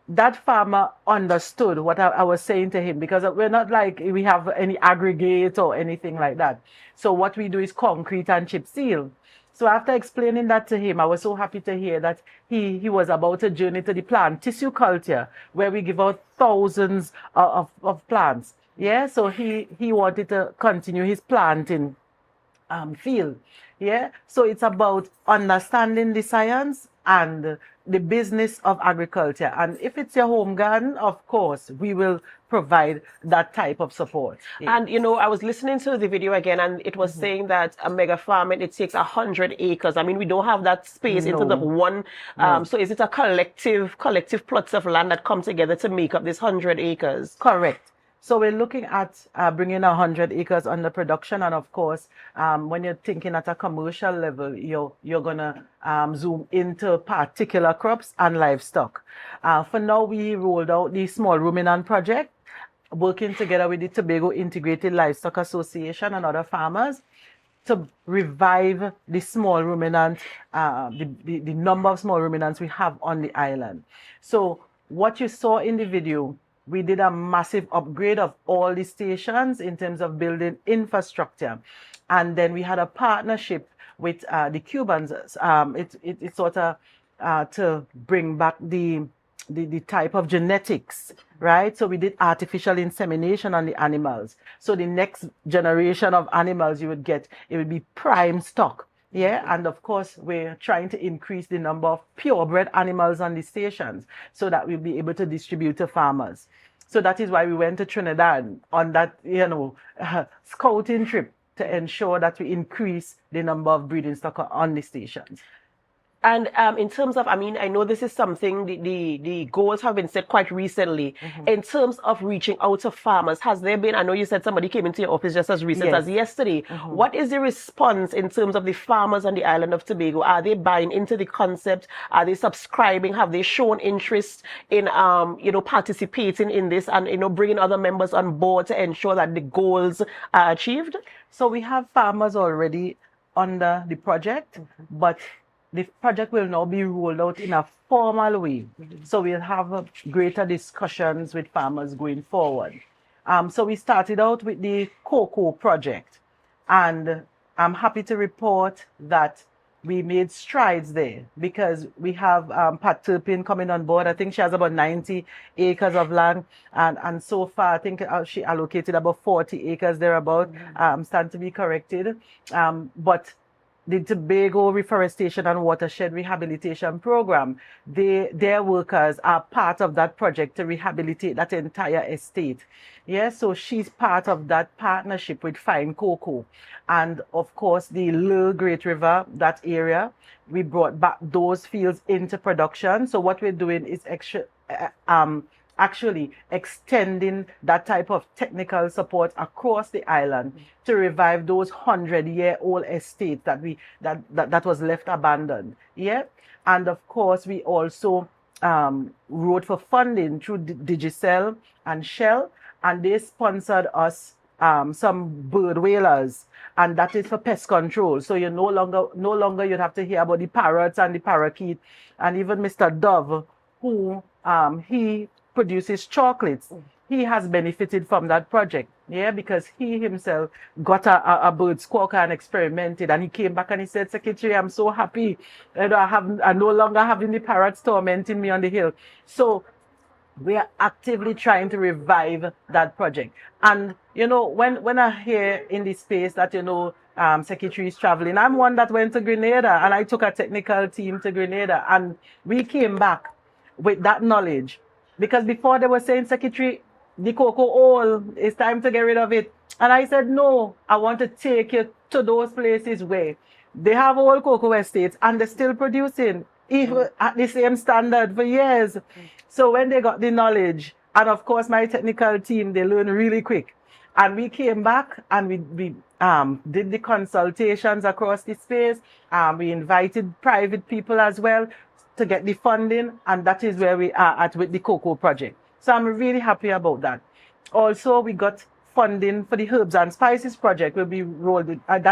that farmer understood what I was saying to him, because we're not like we have any aggregate or anything like that. So what we do is concrete and chip seal. So after explaining that to him, I was so happy to hear that he was about to journey to the plant tissue culture, where we give out thousands of plants. Yeah. So he wanted to continue his planting field. Yeah. So it's about understanding the science and the business of agriculture. And if it's your home garden, of course, we will provide that type of support. And, I was listening to the video again, and it was saying that a mega farming, it takes 100 acres. I mean, we don't have that space in terms of one. So is it a collective plots of land that come together to make up this 100 acres? Correct. So we're looking at bringing 100 acres under production. And of course, when you're thinking at a commercial level, you're going to zoom into particular crops and livestock. For now, we rolled out the small ruminant project, working together with the Tobago Integrated Livestock Association and other farmers to revive the small ruminant, the number of small ruminants we have on the island. So what you saw in the video, we did a massive upgrade of all the stations in terms of building infrastructure. And then we had a partnership with the Cubans. It's sort of to bring back the type of genetics, right? So we did artificial insemination on the animals. So the next generation of animals you would get, it would be prime stock. Yeah, and of course, we're trying to increase the number of purebred animals on the stations so that we'll be able to distribute to farmers. So that is why we went to Trinidad on that, scouting trip to ensure that we increase the number of breeding stock on the stations. And in terms of, I know this is something, the goals have been set quite recently. In terms of reaching out to farmers, has there been, I know you said somebody came into your office just as recent as yesterday. What is the response in terms of the farmers on the island of Tobago? Are they buying into the concept? Are they subscribing? Have they shown interest in, participating in this and, bringing other members on board to ensure that the goals are achieved? So we have farmers already under the project, but the project will now be rolled out in a formal way. So we'll have greater discussions with farmers going forward. So we started out with the cocoa project, and I'm happy to report that we made strides there, because we have Pat Turpin coming on board. I think she has about 90 acres of land, and so far I think she allocated about 40 acres thereabout. Stand to be corrected. But the Tobago Reforestation and Watershed Rehabilitation Program, their workers are part of that project to rehabilitate that entire estate. Yeah, so she's part of that partnership with Fine Cocoa. And of course, the Little Great River, that area, we brought back those fields into production. So what we're doing is actually extending that type of technical support across the island to revive those 100-year-old estates that was left abandoned. Yeah, and of course we also wrote for funding through Digicel and Shell, and they sponsored us some bird whalers, and that is for pest control. So you no longer you'd have to hear about the parrots and the parakeet, and even Mr. Dove, who he produces chocolates. He has benefited from that project, yeah, because he himself got a bird squawker and experimented, and he came back and he said, Secretary, I'm so happy that I'm no longer having the parrots tormenting me on the hill. So we are actively trying to revive that project. And, you know, when I hear in this space that, you know, Secretary is traveling, I'm one that went to Grenada, and I took a technical team to Grenada, and we came back with that knowledge. Because before they were saying, Secretary, the cocoa oil, it's time to get rid of it. And I said, no, I want to take you to those places where they have old cocoa estates and they're still producing, even at the same standard for years. So when they got the knowledge, and of course my technical team, they learn really quick. And we came back and we did the consultations across the space. We invited private people as well to get the funding, and that is where we are at with the cocoa project. So I'm really happy about that. Also, we got funding for the herbs and spices project. That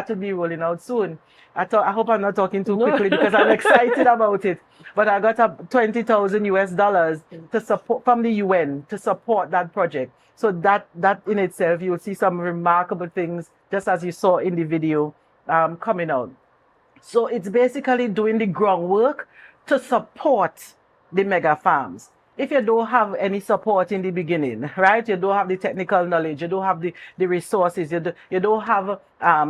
will be rolling out soon. I hope I'm not talking too quickly because I'm excited about it. But I got $20,000 to support from the UN to support that project. So that in itself, you'll see some remarkable things, just as you saw in the video, coming out. So it's basically doing the groundwork to support the mega farms. If you don't have any support in the beginning, right? You don't have the technical knowledge, you don't have the resources, you don't have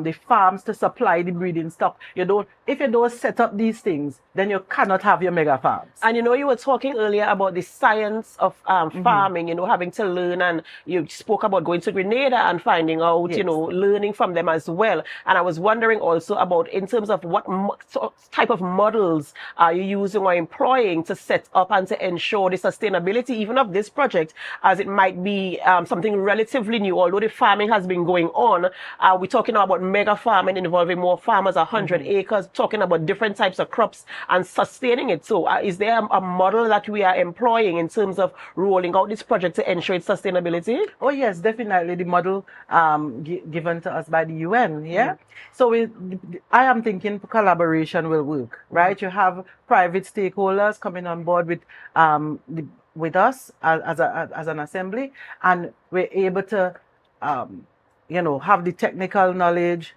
the farms to supply the breeding stock. If you don't set up these things, then you cannot have your mega farms. And you know, you were talking earlier about the science of farming, you know, having to learn, and you spoke about going to Grenada and finding out, you know, learning from them as well. And I was wondering also about, in terms of what type of models are you using or employing to set up and to ensure the sustainability even of this project, as it might be something relatively new, although the farming has been going on. We're talking about mega farming involving more farmers, 100 acres, talking about different types of crops and sustaining it. So is there a model that we are employing in terms of rolling out this project to ensure its sustainability? Oh yes, definitely the model given to us by the UN, yeah? So I am thinking collaboration will work, right? You have private stakeholders coming on board with us as an assembly, and we're able to you know, have the technical knowledge,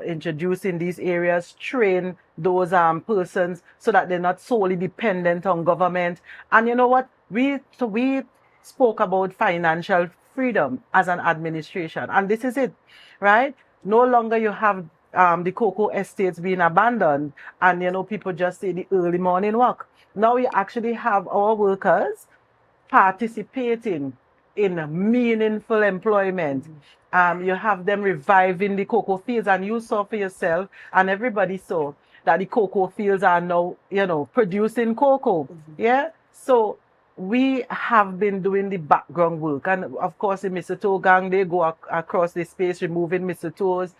introduce in these areas, train those persons so that they're not solely dependent on government. And you know what? We spoke about financial freedom as an administration, and this is it, right? No longer you have the cocoa estates being abandoned, and you know, people just say the early morning walk. Now we actually have our workers participating in meaningful employment. You have them reviving the cocoa fields, and you saw for yourself, and everybody saw that the cocoa fields are now, you know, producing cocoa. Yeah. So we have been doing the background work, and of course the mistletoe gang, they go across the space removing mistletoes,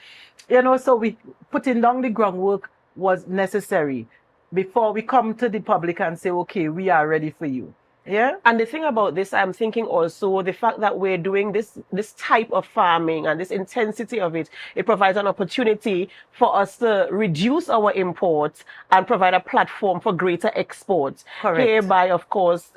you know. So we putting down the groundwork was necessary before we come to the public and say, okay, we are ready for you. Yeah. And the thing about this, I'm thinking also the fact that we're doing this type of farming and this intensity of it, it provides an opportunity for us to reduce our imports and provide a platform for greater exports. Correct. Hereby, of course,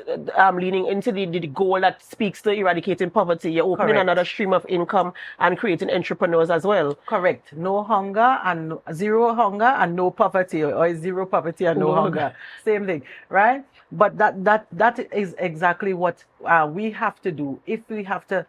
leaning into the goal that speaks to eradicating poverty. You're opening another stream of income and creating entrepreneurs as well. Correct. No hunger and zero hunger and no poverty, or zero poverty and no hunger. Same thing, right? But that is exactly what we have to do if we have to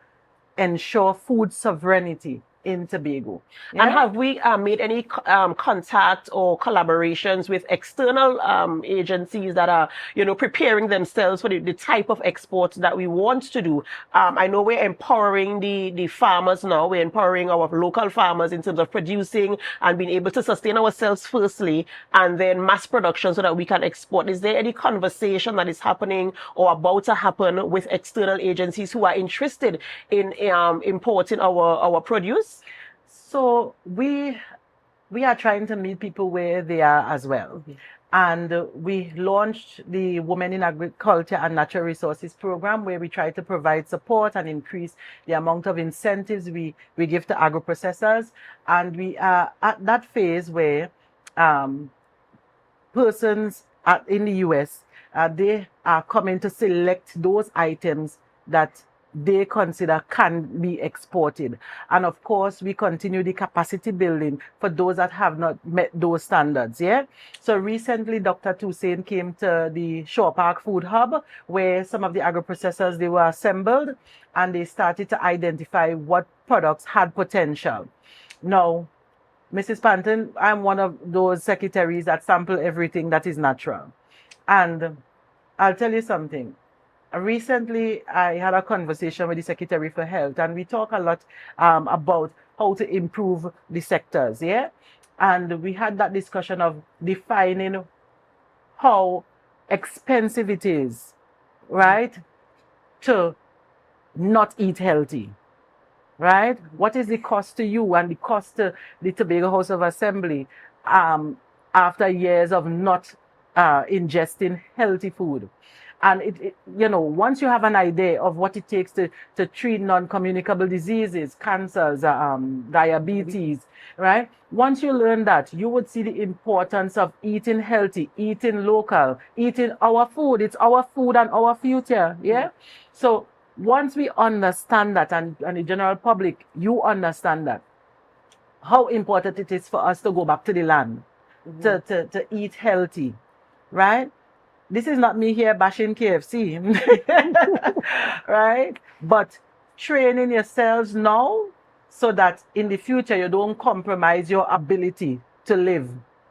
ensure food sovereignty in Tobago. And have we made any contact or collaborations with external agencies that are, preparing themselves for the type of exports that we want to do? I know we're empowering the farmers now. We're empowering our local farmers in terms of producing and being able to sustain ourselves firstly, and then mass production so that we can export. Is there any conversation that is happening or about to happen with external agencies who are interested in importing our produce? So we are trying to meet people where they are as well. And we launched the Women in Agriculture and Natural Resources program, where we try to provide support and increase the amount of incentives we give to agro-processors. And we are at that phase where persons in the US, they are coming to select those items that they consider can be exported. And of course, we continue the capacity building for those that have not met those standards. Yeah. So recently, Dr. Toussaint came to the Shore Park Food Hub, where some of the agro-processors, they were assembled and they started to identify what products had potential. Now, Mrs. Panton, I'm one of those secretaries that sample everything that is natural. And I'll tell you something. Recently, I had a conversation with the Secretary for Health, and we talk a lot about how to improve the sectors, yeah? And we had that discussion of defining how expensive it is, right, to not eat healthy, right? What is the cost to you and the cost to the Tobago House of Assembly after years of not ingesting healthy food? And once you have an idea of what it takes to treat non-communicable diseases, cancers, diabetes, right? Once you learn that, you would see the importance of eating healthy, eating local, eating our food. It's our food and our future, yeah? So once we understand that, and the general public, you understand that, how important it is for us to go back to the land, to eat healthy, right? This is not me here bashing KFC, right? But training yourselves now so that in the future you don't compromise your ability to live.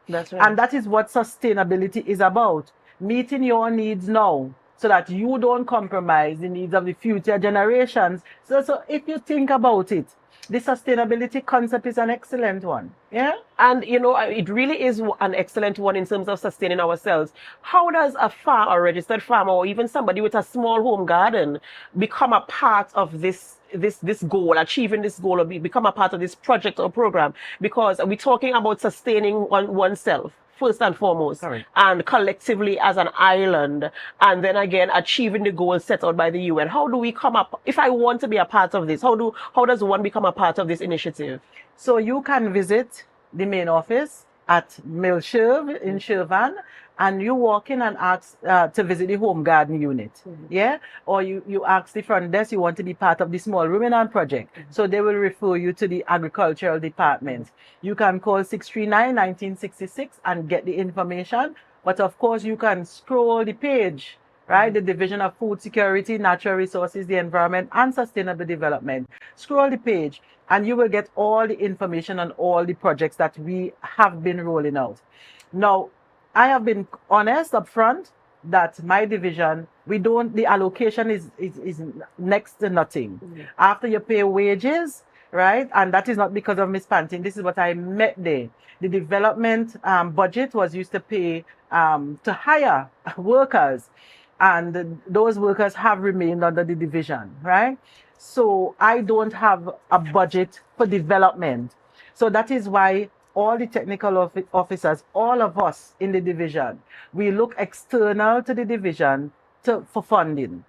That's right. And that is what sustainability is about. Meeting your needs now so that you don't compromise the needs of the future generations. So if you think about it, the sustainability concept is an excellent one. Yeah. And, it really is an excellent one in terms of sustaining ourselves. How does a registered farmer, or even somebody with a small home garden become a part of this goal, achieving this goal, or become a part of this project or program? Because we're talking about sustaining oneself first and foremost, and collectively as an island, and then again achieving the goals set out by the UN. How do we come up? If I want to be a part of this, how does one become a part of this initiative? So you can visit the main office at Milsherv in Shervan, and you walk in and ask to visit the home garden unit, yeah? Or you ask the front desk, you want to be part of the small ruminant project. So they will refer you to the agricultural department. You can call 639-1966 and get the information. But of course, you can scroll the page, right? The Division of Food Security, Natural Resources, the Environment, and Sustainable Development. Scroll the page, and you will get all the information on all the projects that we have been rolling out. Now, I have been honest up front that my division, the allocation is next to nothing. After you pay wages, right? And that is not because of Miss Panting. This is what I met there. The development budget was used to pay to hire workers, and those workers have remained under the division, right? So I don't have a budget for development. So that is why all the technical officers, all of us in the division, we look external to the division for funding.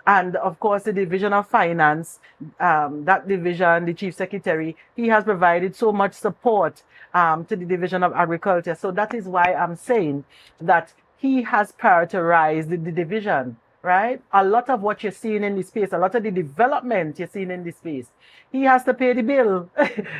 And of course, the Division of Finance, that division, the Chief Secretary, he has provided so much support to the Division of Agriculture. So that is why I'm saying that he has prioritized the division, right? A lot of what you're seeing in this space, a lot of the development you're seeing in this space, he has to pay the bill,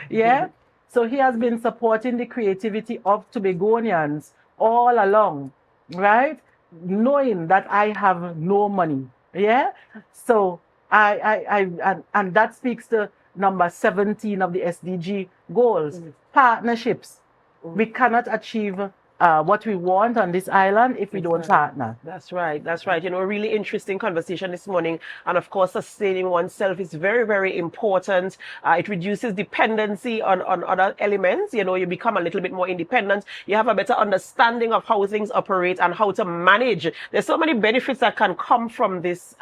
yeah? So he has been supporting the creativity of Tobagonians all along, right? Knowing that I have no money, yeah? So and that speaks to number 17 of the SDG goals, partnerships. We cannot achieve what we want on this island if we don't partner. That's right. That's right. You know, really interesting conversation this morning. And of course, sustaining oneself is very, very important. It reduces dependency on other elements. You know, you become a little bit more independent. You have a better understanding of how things operate and how to manage. There's so many benefits that can come from this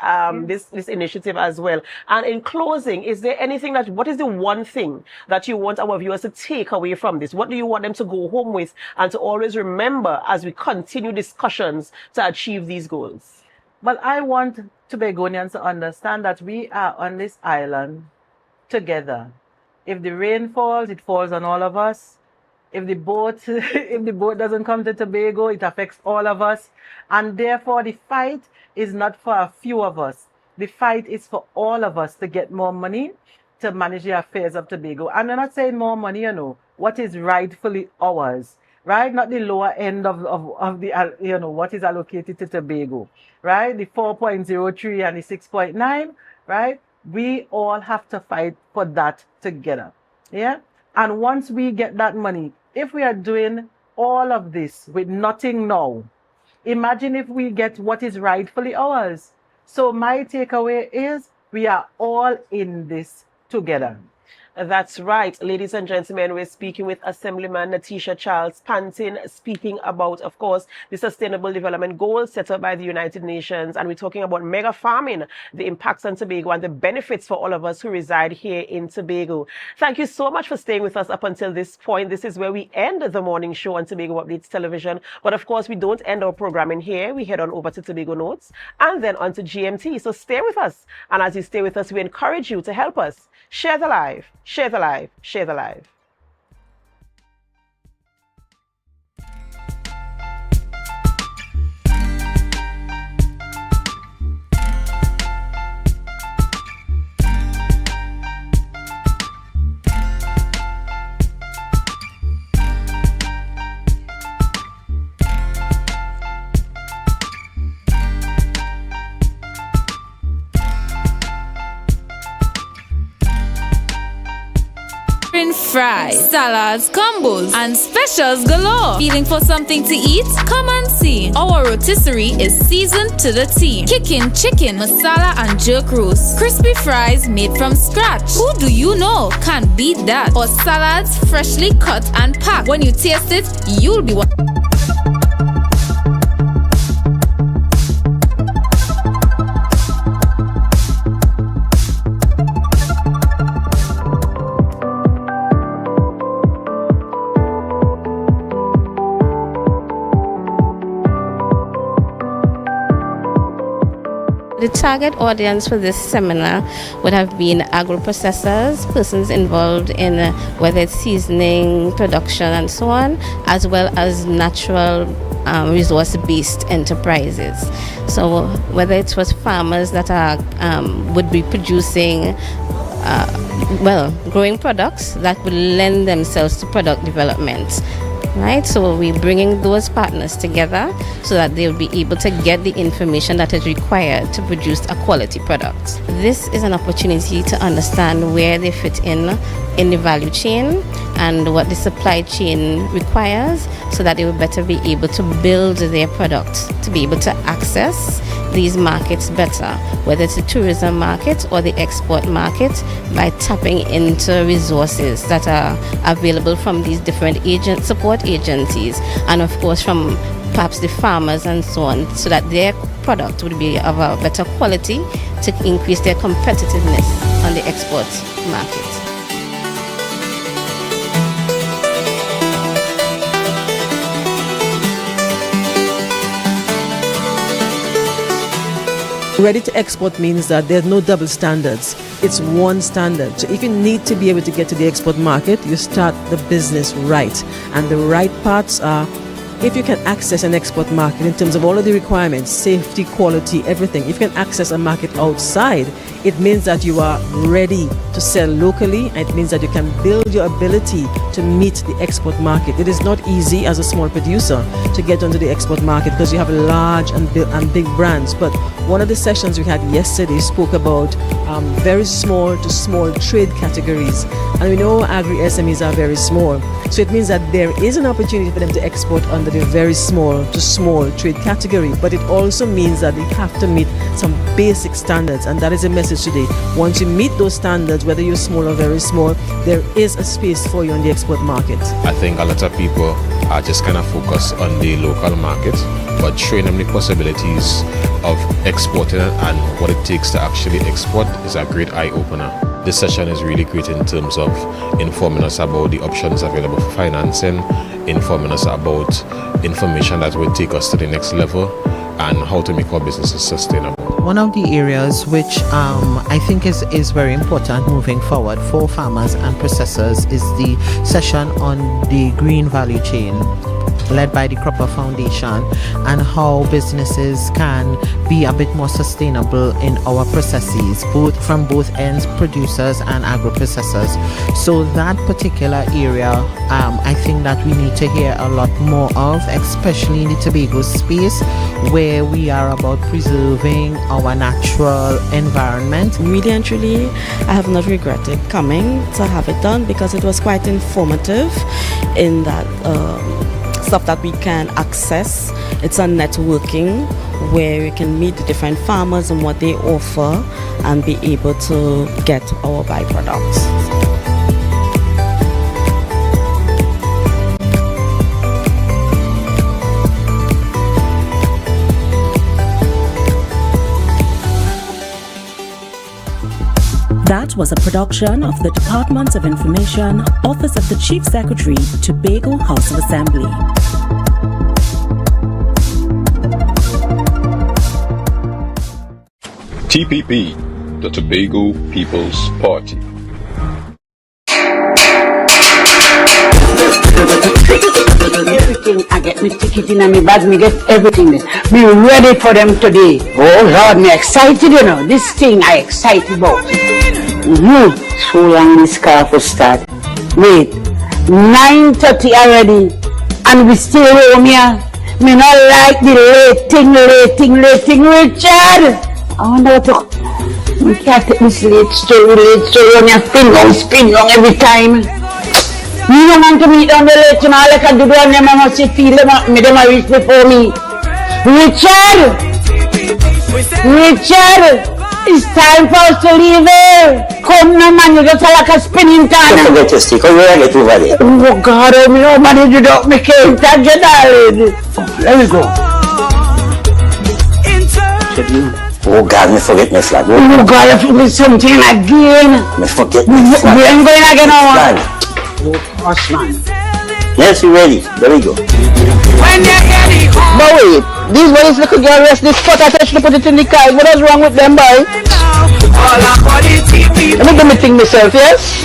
this initiative as well. And in closing, is there anything what is the one thing that you want our viewers to take away from this? What do you want them to go home with and to always remember as we continue discussions to achieve these goals? Well, I want Tobagonians to understand that we are on this island together. If the rain falls, it falls on all of us. If the boat doesn't come to Tobago, it affects all of us. And therefore, the fight is not for a few of us. The fight is for all of us to get more money to manage the affairs of Tobago. And I'm not saying more money, you know, what is rightfully ours. Right? Not the lower end of the, you know, what is allocated to Tobago, right? The 4.03 and the 6.9, right? We all have to fight for that together, yeah? And once we get that money, if we are doing all of this with nothing now, imagine if we get what is rightfully ours. So my takeaway is we are all in this together. That's right, ladies and gentlemen. We're speaking with Assemblyman Natisha Charles Pantin, speaking about, of course, the Sustainable Development Goals set up by the United Nations. And we're talking about mega farming, the impacts on Tobago and the benefits for all of us who reside here in Tobago. Thank you so much for staying with us up until this point. This is where we end the morning show on Tobago Updates Television. But of course, we don't end our programming here. We head on over to Tobago Notes and then on to GMT. So stay with us. And as you stay with us, we encourage you to help us share the live, share the live, share the live. Fries, salads, combos, and specials galore. Feeling for something to eat? Come and see. Our rotisserie is seasoned to the T. Kicking chicken, masala, and jerk roast. Crispy fries made from scratch. Who do you know can't beat that? Or salads freshly cut and packed. When you taste it, you'll be one. The target audience for this seminar would have been agro-processors, persons involved in whether it's seasoning, production, and so on, as well as natural resource-based enterprises. So whether it was farmers that would be producing growing products that would lend themselves to product development. Right, so we're bringing those partners together so that they'll be able to get the information that is required to produce a quality product. This is an opportunity to understand where they fit in the value chain and what the supply chain requires so that they will better be able to build their products to be able to access these markets better, whether it's the tourism market or the export market, by tapping into resources that are available from these different support agencies, and of course from perhaps the farmers and so on, so that their product would be of a better quality to increase their competitiveness on the export market. Ready to export means that there's no double standards. It's one standard. So if you need to be able to get to the export market, you start the business right. And the right parts are if you can access an export market in terms of all of the requirements, safety, quality, everything, if you can access a market outside, it means that you are ready to sell locally, and it means that you can build your ability to meet the export market. It is not easy as a small producer to get onto the export market because you have large and big brands. But one of the sessions we had yesterday spoke about very small to small trade categories. And we know agri-SMEs are very small. So it means that there is an opportunity for them to export under the very small to small trade category. But it also means that they have to meet some basic standards. And that is a message today. Once you meet those standards, whether you're small or very small, there is a space for you on the export market. I think a lot of people are just kind of focused on the local market, but showing them the possibilities of exporting and what it takes to actually export is a great eye-opener. This session is really great in terms of informing us about the options available for financing, informing us about information that will take us to the next level, and how to make our businesses sustainable. One of the areas which I think is very important moving forward for farmers and processors is the session on the green value chain, led by the Cropper Foundation, and how businesses can be a bit more sustainable in our processes, from both ends, producers and agro-processors. So that particular area, I think that we need to hear a lot more of, especially in the Tobago space, where we are about preserving our natural environment. Really and truly, I have not regretted coming to have it done, because it was quite informative in that stuff that we can access. It's a networking where we can meet the different farmers and what they offer and be able to get our byproducts. That was a production of the Department of Information, Office of the Chief Secretary, Tobago House of Assembly. TPP, the Tobago People's Party. Everything, I get me ticket in my bag, me get everything there. Be ready for them today. Oh Lord, me excited, you know. This thing I excited about. So long this car for start. Wait, 9:30 already, and we still home here. Me not like the late thing, Richard. I wonder what to... We can't take this late story on your spin long every time. You don't want to meet on the late, you know, like I do on them, I must feel them up, me them a reach before me. Richard! It's time for us to leave here. Come now, man, you just like a spinning time. Don't forget your stick, or you'll get over there. Oh God, oh me, oh man, you don't make it, thank you, darling. Let me go. Oh God, me forget my flag. Oh God, I forget something again. Me forget my flag. We ain't going again now. Oh, gosh, man. Yes, you ready? There we go. When you're ready, but wait, these boys little girl rest this spot, I touch to put it in the car. What is wrong with them, boy? Let me do my thing myself, yes?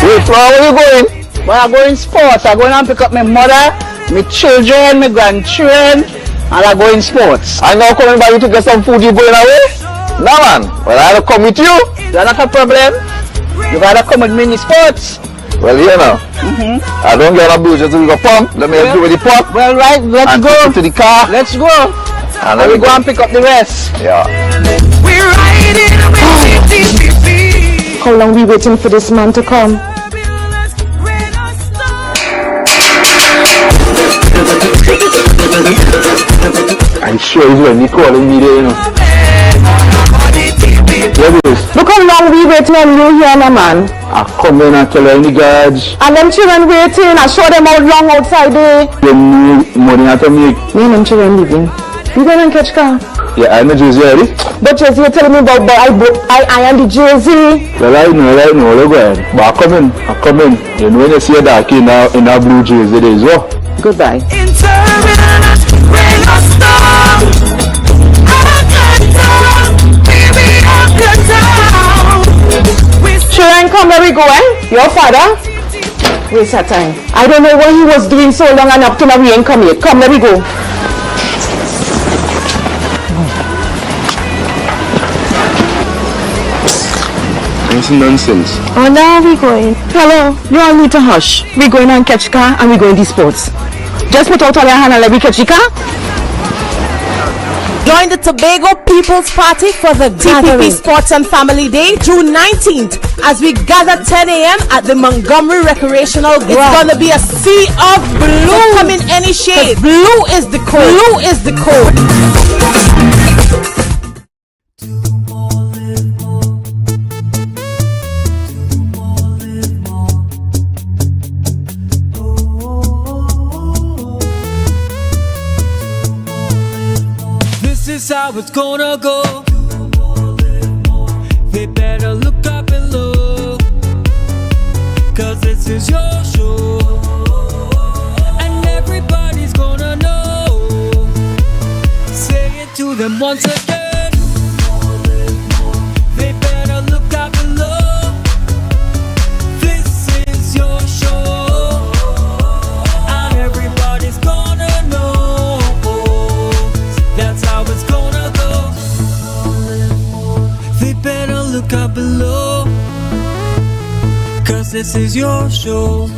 Wait, where are you going? Well, I'm going sports. I'm going to pick up my mother, my children, my grandchildren, and I'm going sports. I know coming by you to get some food, you going away? No man, well I have to come with you. That's not a problem. You gotta come with me in the sports. Well, you know, I don't get a blue just to go pump. Let me help you with the pump. Well, right, let's go. Take it to the car. Let's go. And we go and pick up the rest. Yeah. We're riding with TPP. How long we waiting for this man to come? I'm sure he's when he calling me there, you know. Look how long we waiting on you here, my man. I come in and tell her in the garage. And them children waiting, I show them how long outside there. The money I have to make. Me and them children living. You going to catch car? Yeah, I'm a Jersey already. But Jersey, you're telling me about I am the Jersey. Well, I know, look ahead. But I come in. You know when you see a dark in a blue Jersey there as well. Goodbye. Children, come, where we go, eh? Your father? Waste of time. I don't know what he was doing so long and up to now we ain't come yet. Come, let me go. That's nonsense. Oh, now we going. Hello, you all need to hush. We going on catch car and we going to sports. Just put out all your hand and let me catch the car. Join the Tobago People's Party for the TPP Sports and Family Day, June 19th, as we gather 10 a.m. at the Montgomery Recreational Ground. It's gonna be a sea of blue. So come in any shade. Blue is the code. Blue is the code. This is how it's gonna go. They better look up and look, 'cause this is your show, and everybody's gonna know. Say it to them once again. They better look up and look. This is your show, and everybody's gonna know. That's how it's gonna go. They better look up below, 'cause this is your show.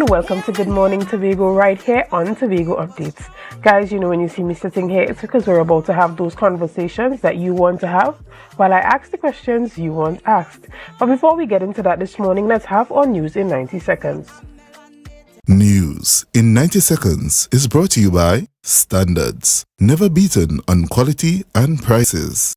Welcome to Good Morning Tobago right here on Tobago Updates. Guys, you know when you see me sitting here, it's because we're about to have those conversations that you want to have while I ask the questions you want asked. But before we get into that this morning, let's have our news in 90 seconds. News in 90 seconds is brought to you by Standards, never beaten on quality and prices.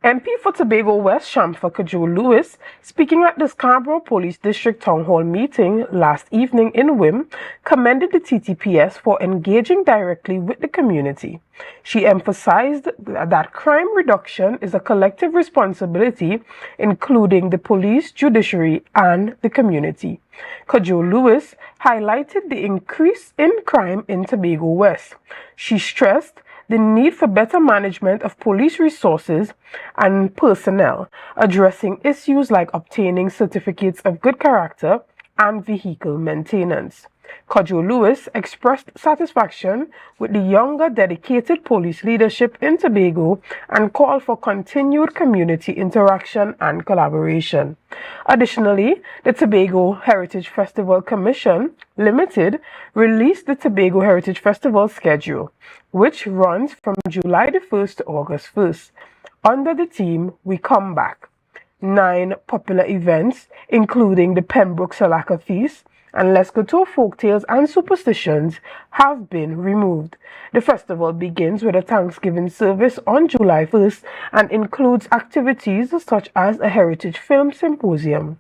MP for Tobago West, Shamfa Kajo Lewis, speaking at the Scarborough Police District Town Hall meeting last evening in Wim, commended the TTPS for engaging directly with the community. She emphasized that crime reduction is a collective responsibility, including the police, judiciary, and the community. Kajo Lewis highlighted the increase in crime in Tobago West. She stressed the need for better management of police resources and personnel, addressing issues like obtaining certificates of good character and vehicle maintenance. Kajo Lewis expressed satisfaction with the younger, dedicated police leadership in Tobago and called for continued community interaction and collaboration. Additionally, the Tobago Heritage Festival Commission Limited released the Tobago Heritage Festival schedule, which runs from July the 1st to August 1st. Under the theme, We Come Back. 9 popular events, including the Pembroke Salaka Feast and Lescoto Folktales and Superstitions, have been removed. The festival begins with a Thanksgiving service on July 1st and includes activities such as a heritage film symposium,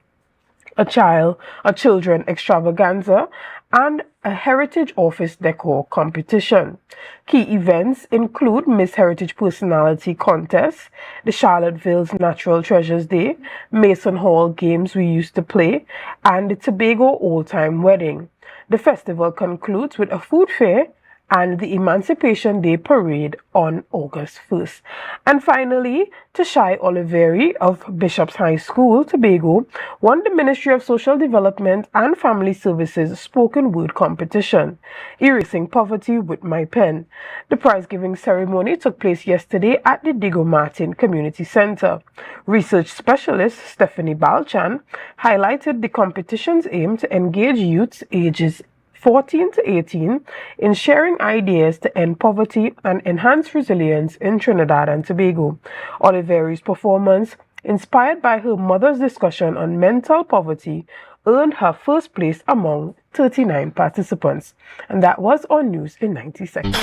a children extravaganza, and a Heritage Office Decor competition. Key events include Miss Heritage Personality Contest, the Charlottesville's Natural Treasures Day, Mason Hall games we used to play, and the Tobago Old Time Wedding. The festival concludes with a food fair and the Emancipation Day Parade on August 1st. And finally, Tashai Oliveri of Bishop's High School, Tobago, won the Ministry of Social Development and Family Services Spoken Word Competition, Erasing Poverty with My Pen. The prize-giving ceremony took place yesterday at the Diego Martin Community Center. Research specialist Stephanie Balchan highlighted the competition's aim to engage youths ages 14 to 18 in sharing ideas to end poverty and enhance resilience in Trinidad and Tobago. Oliveri's performance, inspired by her mother's discussion on mental poverty, earned her first place among 39 participants. And that was on News in 90 Seconds.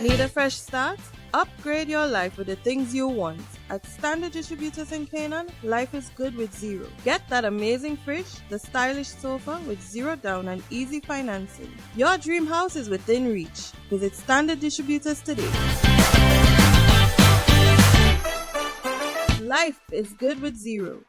Need a fresh start? Upgrade your life with the things you want. At Standard Distributors in Canaan, life is good with zero. Get that amazing fridge, the stylish sofa with zero down and easy financing. Your dream house is within reach. Visit Standard Distributors today. Life is good with zero.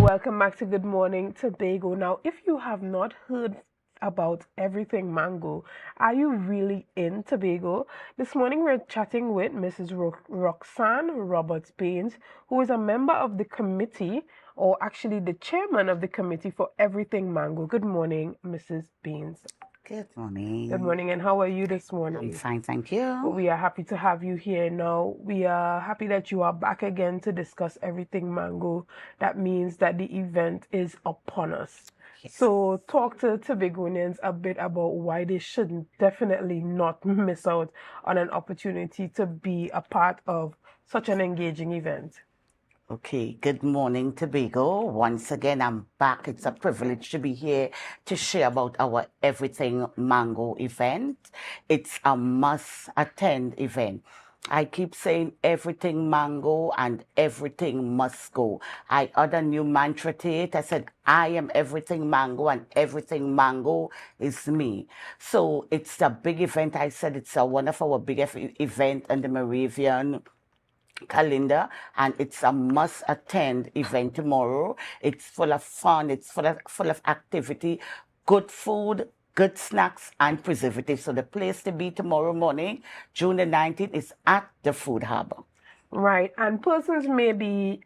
Welcome back to Good Morning Tobago. Now, if you have not heard about everything mango, are you really in Tobago? This morning we're chatting with Mrs. Roxanne Roberts-Baines, who is a member of the committee, or actually the chairman of the committee for everything mango. Good morning, Mrs. Baines. Good morning. Good morning, and how are you this morning? I'm fine, thank you. We are happy to have you here now. We are happy that you are back again to discuss everything mango. That means that the event is upon us. Yes. So talk to Tobagonians a bit about why they should definitely not miss out on an opportunity to be a part of such an engaging event. Okay, good morning, Tobago. Once again, I'm back. It's a privilege to be here to share about our Everything Mango event. It's a must-attend event. I keep saying everything mango and everything must go. I add a new mantra to it. I said, I am everything mango and everything mango is me. So it's a big event. I said it's one of our biggest event in the Moravian calendar, and it's a must-attend event tomorrow. It's full of fun. It's full of activity, good food, good snacks, and preservatives. So the place to be tomorrow morning, June the 19th, is at the Food Hub. Right, and persons may be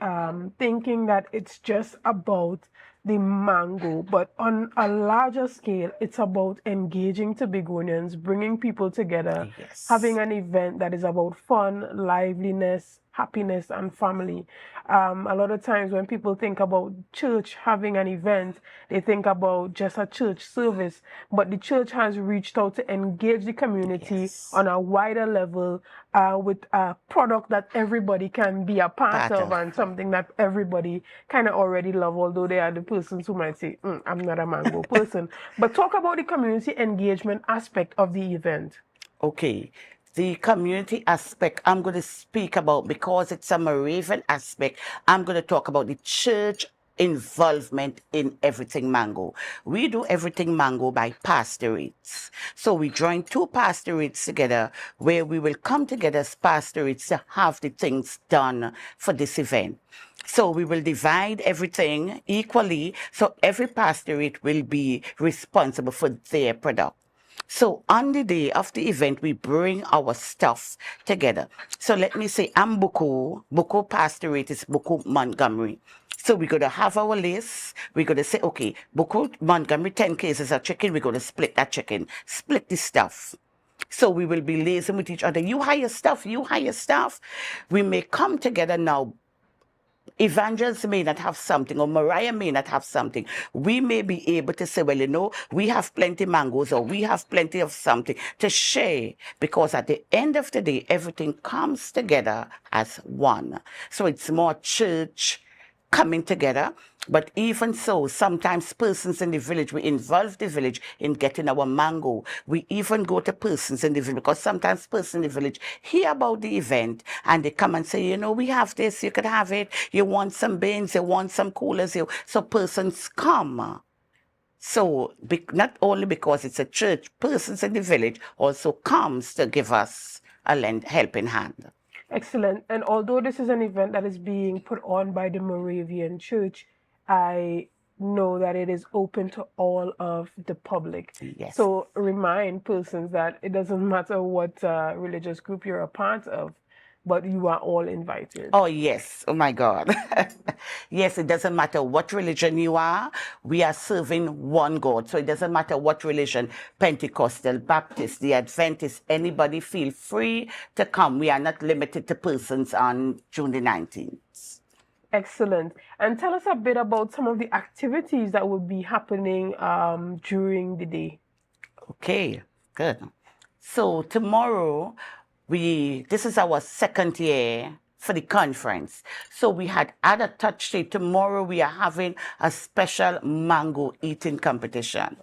thinking that it's just about the mango, but on a larger scale, it's about engaging Tobagonians, bringing people together, having an event that is about fun, liveliness, happiness, and family. A lot of times when people think about church having an event, they think about just a church service, but the church has reached out to engage the community on a wider level with a product that everybody can be a part of and something that everybody kind of already love, although they are the persons who might say, I'm not a mango person. But talk about the community engagement aspect of the event. Okay. The community aspect I'm going to speak about, because it's a Moravian aspect, I'm going to talk about the church involvement in Everything Mango. We do Everything Mango by pastorates. So we join two pastorates together where we will come together as pastorates to have the things done for this event. So we will divide everything equally, so every pastorate will be responsible for their product. So on the day of the event, we bring our stuff together. So let me say, I'm Buku pastorate is Buku Montgomery. So we're going to have our list. We're going to say, okay, Buku Montgomery, 10 cases of chicken. We're going to split that chicken, split the stuff. So we will be liaising with each other. You hire stuff, you hire stuff. We may come together now. Evangelists may not have something, or Mariah may not have something. We may be able to say, well, you know, we have plenty mangoes, or we have plenty of something to share, because at the end of the day, everything comes together as one. So it's more church coming together. But even so, sometimes persons in the village, we involve the village in getting our mango. We even go to persons in the village, because sometimes persons in the village hear about the event and they come and say, you know, we have this, you could have it. You want some bins, you want some coolers. So persons come. So not only because it's a church, persons in the village also comes to give us a helping hand. Excellent. And although this is an event that is being put on by the Moravian Church, I know that it is open to all of the public. Yes. So remind persons that it doesn't matter what religious group you're a part of, but you are all invited. Oh, yes. Oh, my God. Yes, it doesn't matter what religion you are. We are serving one God. So it doesn't matter what religion, Pentecostal, Baptist, the Adventist, anybody feel free to come. We are not limited to persons on June the 19th. Excellent. And tell us a bit about some of the activities that will be happening during the day. Okay, good. So tomorrow, this is our second year for the conference. So we had a touch day. Tomorrow we are having a special mango eating competition.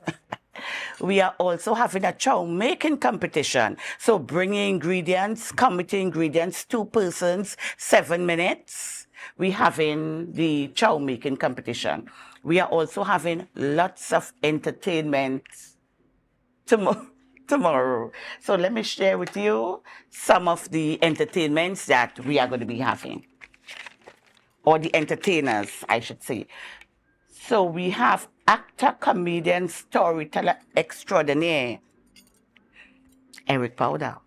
We are also having a chow making competition. So bringing ingredients, committee ingredients, 2 persons, 7 minutes. We're having the chow making competition. We are also having lots of entertainment tomorrow. So let me share with you some of the entertainments that we are going to be having. Or the entertainers, I should say. So we have actor, comedian, storyteller extraordinaire, Eric Powder.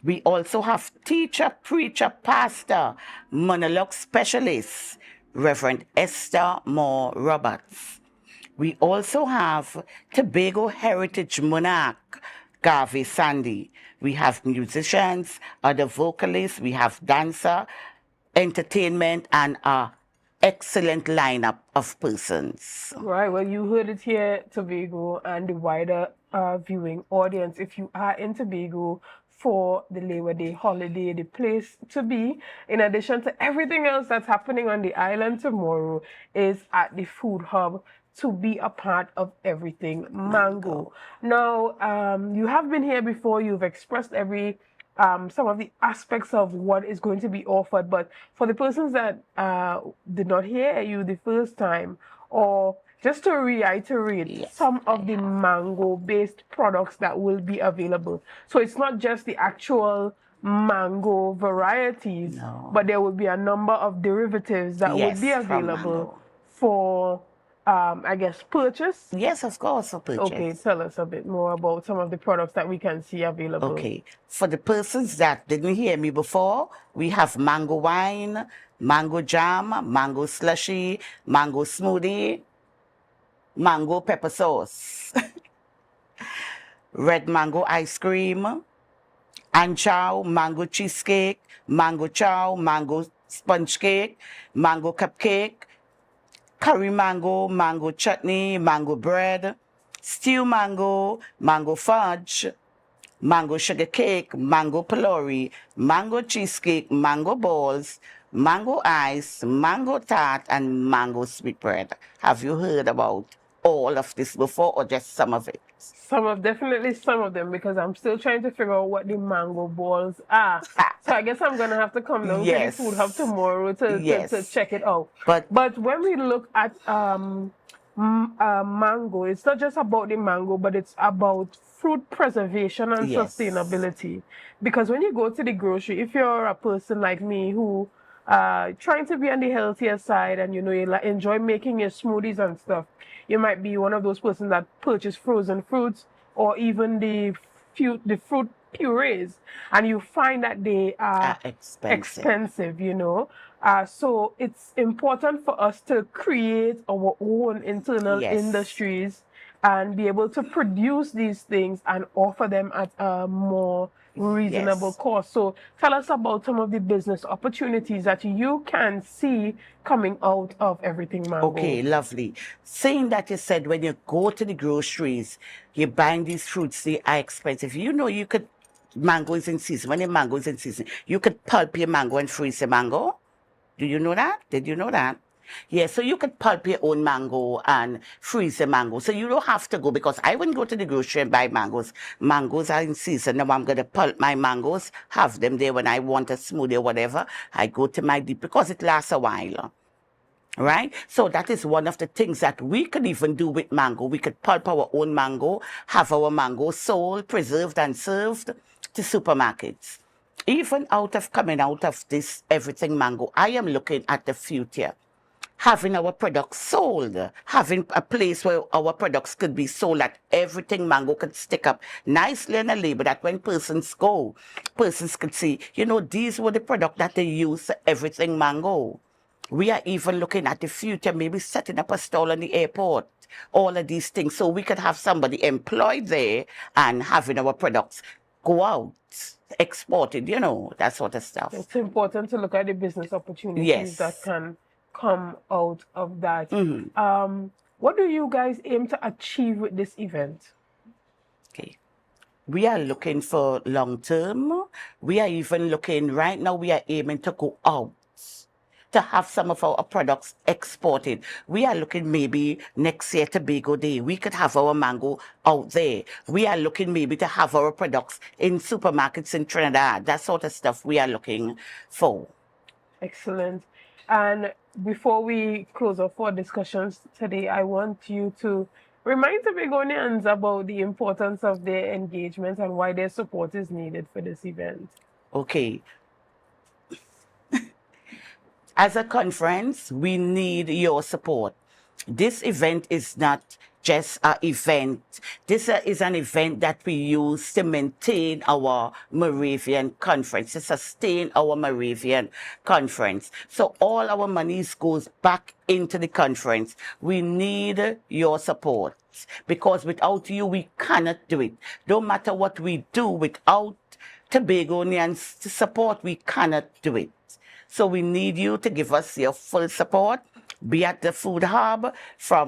We also have teacher, preacher, pastor, monologue specialist, Reverend Esther Moore Roberts. We also have Tobago Heritage Monarch, Garvey Sandy. We have musicians, other vocalists, we have dancer, entertainment, and a excellent lineup of persons. Right, well, you heard it here, Tobago, and the wider viewing audience. If you are in Tobago for the Labor Day holiday, the place to be, in addition to everything else that's happening on the island tomorrow, is at the Food Hub to be a part of everything mango. Now, you have been here before, you've expressed some of the aspects of what is going to be offered, but for the persons that did not hear you the first time, or just to reiterate some of the mango-based products that will be available. So it's not just the actual mango varieties, but there will be a number of derivatives that will be available for I guess, purchase? Yes, of course, for purchase. Okay, tell us a bit more about some of the products that we can see available. Okay, for the persons that didn't hear me before, we have mango wine, mango jam, mango slushy, mango smoothie, mango pepper sauce, red mango ice cream, anchow, mango cheesecake, mango chow, mango sponge cake, mango cupcake, curry mango, mango chutney, mango bread, stew mango, mango fudge, mango sugar cake, mango pillory, mango cheesecake, mango balls, mango ice, mango tart, and mango sweetbread. Have you heard about all of this before, or just some of it? Definitely some of them, because I'm still trying to figure out what the mango balls are. So I guess I'm going to have to come down to the Food Hub tomorrow to check it out. But when we look at mango, it's not just about the mango, but it's about fruit preservation and sustainability. Because when you go to the grocery, if you're a person like me who trying to be on the healthier side, and you know, you enjoy making your smoothies and stuff, you might be one of those persons that purchase frozen fruits or even the fruit purees, and you find that they are expensive, you know. So it's important for us to create our own internal industries and be able to produce these things and offer them at a more reasonable cost. So tell us about some of the business opportunities that you can see coming out of everything mango. Okay, lovely. Saying that, you said when you go to the groceries, you're buying these fruits, they are expensive. You know, you could, mango is in season. When the mango is in season, you could pulp your mango and freeze your mango. Do you know that? Did you know that? Yeah, so you could pulp your own mango and freeze the mango. So you don't have to go, because I wouldn't go to the grocery and buy mangoes. Mangoes are in season. Now I'm going to pulp my mangoes, have them there when I want a smoothie or whatever. I go to my deep, because it lasts a while. Right? So that is one of the things that we could even do with mango. We could pulp our own mango, have our mango sold, preserved and served to supermarkets. Even coming out of this everything mango, I am looking at the future. Having our products sold, having a place where our products could be sold, that everything mango could stick up nicely on a label, that when persons go, persons could see, these were the products that they use, everything mango. We are even looking at the future, maybe setting up a stall in the airport, all of these things, so we could have somebody employed there and having our products go out, exported, that sort of stuff. It's important to look at the business opportunities Yes. that can come out of that. Mm-hmm. What do you guys aim to achieve with this event? Okay. We are looking for long term. We are even looking, right now, we are aiming to go out, to have some of our products exported. We are looking maybe next year, Tobago Day, we could have our mango out there. We are looking maybe to have our products in supermarkets in Trinidad. That sort of stuff we are looking for. Excellent. And before we close off our discussions today, I want you to remind Tobagonians about the importance of their engagement and why their support is needed for this event. Okay. As a conference, we need your support. This event is not just an event. This is an event that we use to maintain our Moravian conference, to sustain our Moravian conference. So all our monies goes back into the conference. We need your support, because without you, we cannot do it. No matter what we do, without Tobagonians to support, we cannot do it. So we need you to give us your full support. Be at the food hub.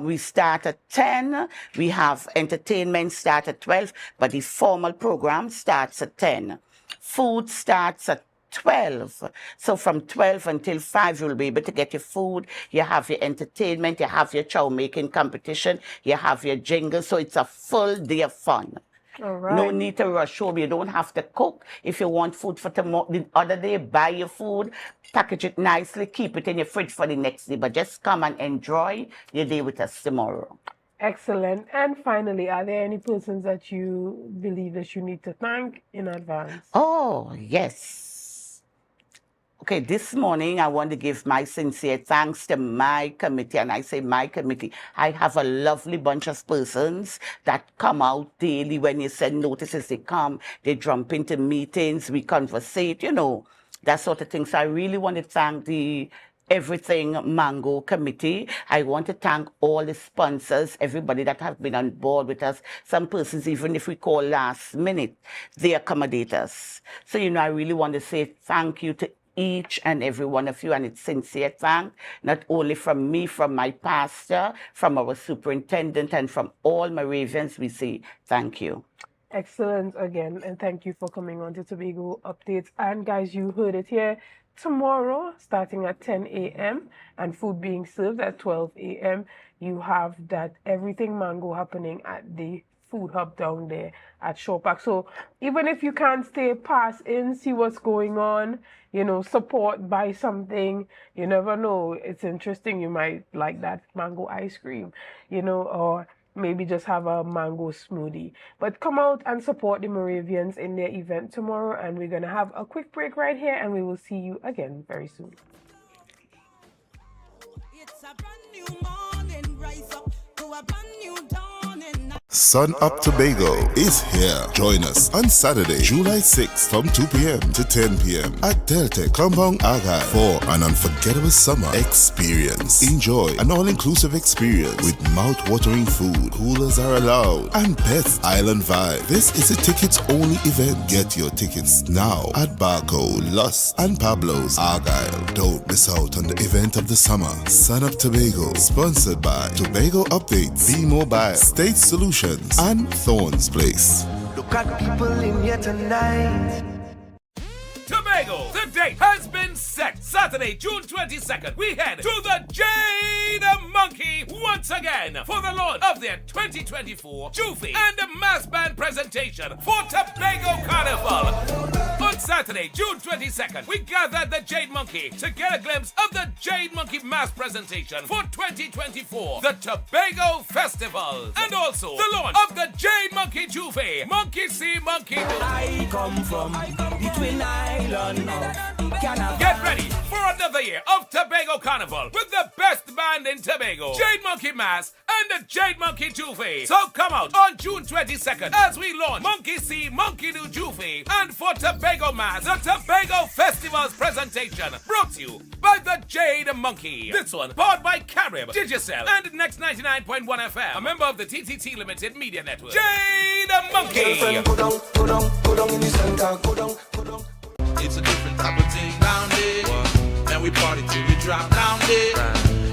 We start at 10. We have entertainment start at 12, but the formal program starts at 10. Food starts at 12. So from 12 until 5, you'll be able to get your food. You have your entertainment. You have your chow making competition. You have your jingle. So it's a full day of fun. All right. No need to rush home. You don't have to cook. If you want food for tomorrow, the other day, buy your food, package it nicely, keep it in your fridge for the next day. But just come and enjoy your day with us tomorrow. Excellent. And finally, are there any persons that you believe that you need to thank in advance? Oh, yes. Okay, this morning I want to give my sincere thanks to my committee, and I say my committee. I have a lovely bunch of persons that come out daily. When you send notices, they come, they jump into meetings, we conversate, that sort of thing. So I really want to thank the Everything Mango Committee. I want to thank all the sponsors, everybody that have been on board with us. Some persons, even if we call last minute, they accommodate us. So, I really want to say thank you to each and every one of you, and it's sincere thank, not only from me, from my pastor, from our superintendent, and from all Moravians. We say thank you. Excellent again, and thank you for coming on to Tobago Updates. And guys, you heard it here. Tomorrow, starting at 10 a.m. and food being served at 12 a.m., you have that Everything Mango happening at the food hub down there at Shore Park. So even if you can't stay, pass in, see what's going on, support, buy something. You never know. It's interesting. You might like that mango ice cream, or maybe just have a mango smoothie. But come out and support the Moravians in their event tomorrow. And we're going to have a quick break right here, and we will see you again very soon. It's a brand new morning, rise up to a brand new dawning. Sun Up Tobago is here. Join us on Saturday, July 6th from 2 p.m. to 10 p.m. at Delta Compound Archive for an unforgettable summer experience. Enjoy an all-inclusive experience with mouth-watering food, coolers are allowed, and best island vibe. This is a tickets-only event. Get your tickets now at Barco, Lust, and Pablo's Argyle. Don't miss out on the event of the summer. Sun Up Tobago, sponsored by Tobago Updates, B-Mobile, State Solutions, and Thorns Place. Look at people in here tonight. Tobago, the date has been set. Saturday, June 22nd, we head to the Jade Monkey once again for the launch of their 2024 Jufi and a mass band presentation for Tobago Carnival. On Saturday, June 22nd, we gather at the Jade Monkey to get a glimpse of the Jade Monkey mass presentation for 2024, the Tobago Festivals, and also the launch of the Jade Monkey Juve, Monkey See, Monkey Do. I come from the Twin Island of Canada. Get ready for another year of Tobago Carnival with the best band in Tobago, Jade Monkey Mass and the Jade Monkey Juve. So come out on June 22nd as we launch Monkey See, Monkey Do Juve, and for Tobago Mass, the Tobago Festivals presentation, brought to you by the Jade Monkey. This one powered by Carib, Digicel, and Next 99.1 FM, a member of the TTT Limited Media Network. Jade Monkey. It's a different type of thing down there. Man, we party till we drop down there.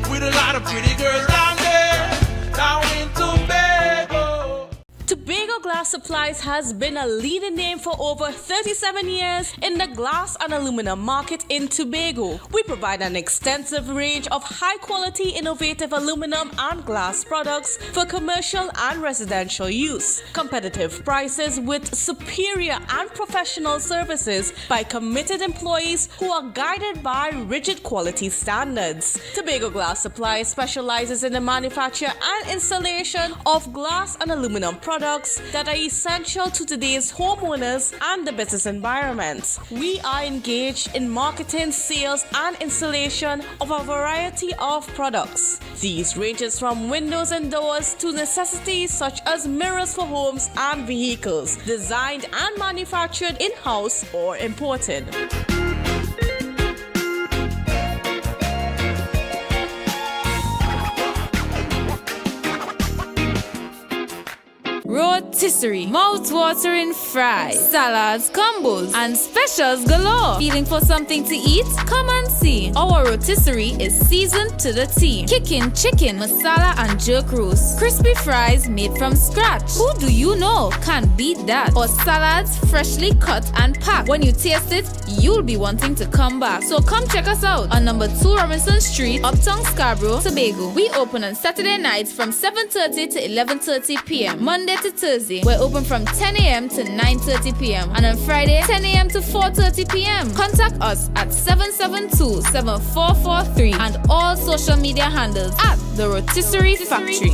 With a lot of pretty girls down there. Down in Tobago. Tobago Glass Supplies has been a leading name for over 37 years in the glass and aluminum market in Tobago. We provide an extensive range of high-quality, innovative aluminum and glass products for commercial and residential use. Competitive prices with superior and professional services by committed employees who are guided by rigid quality standards. Tobago Glass Supplies specializes in the manufacture and installation of glass and aluminum products that are essential to today's homeowners and the business environment. We are engaged in marketing, sales, and installation of a variety of products. These ranges from windows and doors to necessities such as mirrors for homes and vehicles, designed and manufactured in-house or imported. Rotisserie, mouth-watering fries, salads, combos, and specials galore. Feeling for something to eat? Come and see. Our rotisserie is seasoned to the T. Kicking chicken, masala, and jerk roast. Crispy fries made from scratch. Who do you know can beat that? Or salads freshly cut and packed. When you taste it, you'll be wanting to come back. So come check us out on number 2 Robinson Street, Uptown Scarborough, Tobago. We open on Saturday nights from 7:30 to 11:30 p.m. Monday to Thursday, we're open from 10 a.m. to 9:30 p.m. and on Friday, 10 a.m. to 4:30 p.m. Contact us at 772-7443 and all social media handles at The Rotisserie Factory.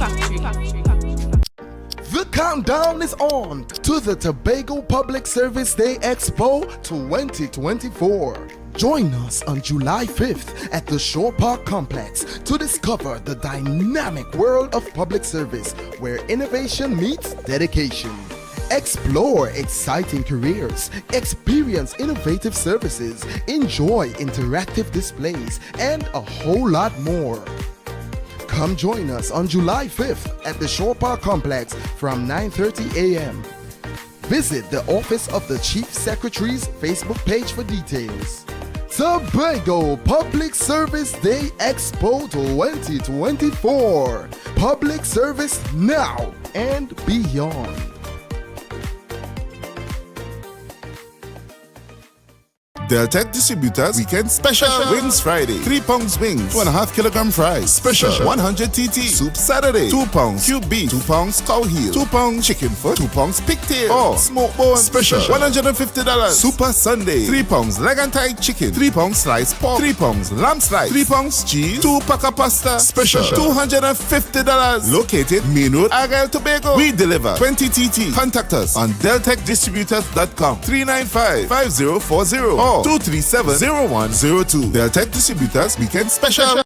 The countdown is on to the Tobago Public Service Day Expo 2024. Join us on July 5th at the Shore Park Complex to discover the dynamic world of public service where innovation meets dedication. Explore exciting careers, experience innovative services, enjoy interactive displays, and a whole lot more. Come join us on July 5th at the Shore Park Complex from 9:30 a.m. Visit the Office of the Chief Secretary's Facebook page for details. Tobago Public Service Day Expo 2024. Public service now and beyond. Deltec Distributors Weekend Special Wings Friday. 3 pounds wings, 2.5 kilogram fries. Special 100 TT Soup Saturday. 2 pounds cube beef, 2 pounds cow heel, 2 pounds chicken foot, 2 pounds pigtail, or smoked bone. Special $150. Super Sunday. 3 pounds leg and thigh chicken, 3 pounds sliced pork, 3 pounds lamb slice, 3 pounds cheese, 2 pack of pasta. Special $250. Located Main Road, Argyle, Tobago. We deliver 20 TT. Contact us on deltecdistributors.com 395-5040 or 237-0102. Deltec Distributors Weekend Special.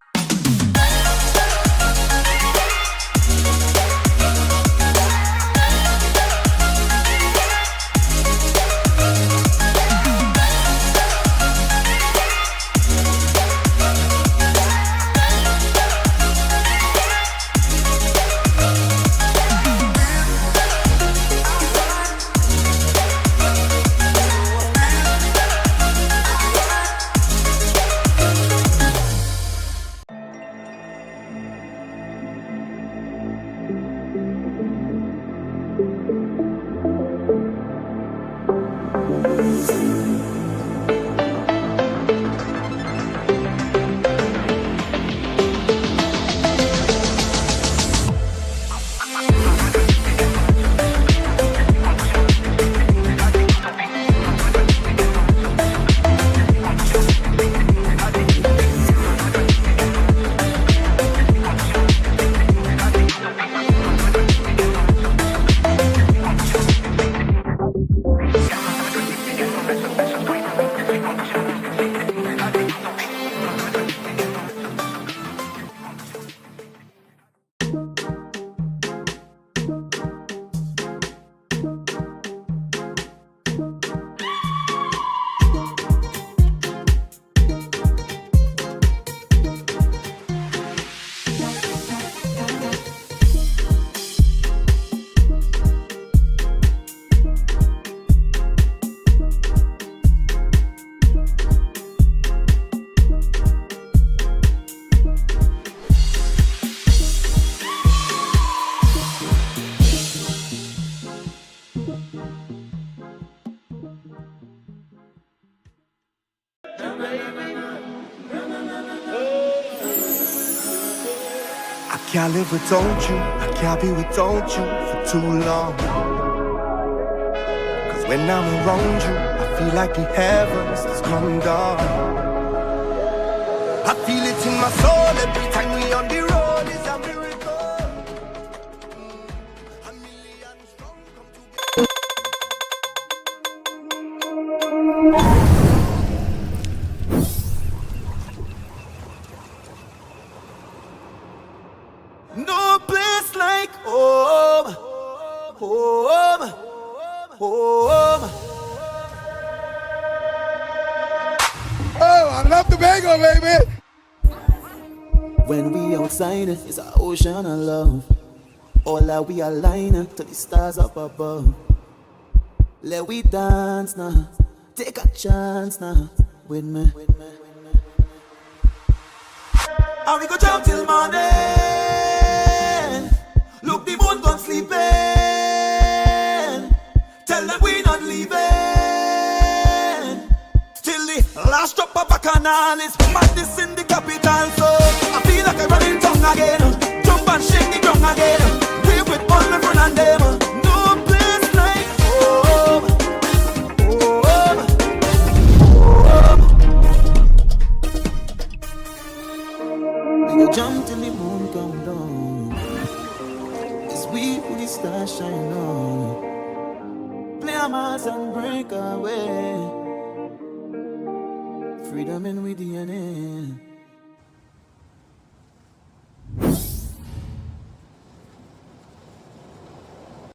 I can't live without you, I can't be without you for too long. Cause when I'm around you, I feel like the heavens just come down. I feel it in my soul every time we on the road, it's a miracle. No place like home, home, home. Oh, I love Tobago, baby. When we outside, it's an ocean of love. All that we align to the stars up above. Let we dance now, take a chance now with me. And we go jump till morning. Look, the moon gone sleeping. Tell them we not leaving. Till the last drop of bacchanal is madness in the capital. So I feel like I'm running tongue again. Jump and shake the ground again. Wave with all my friends and them. No place like home. Home. Home. We go jump till the moon come down. We who the stars shine on. Play a mass and break away. Freedom in with DNA.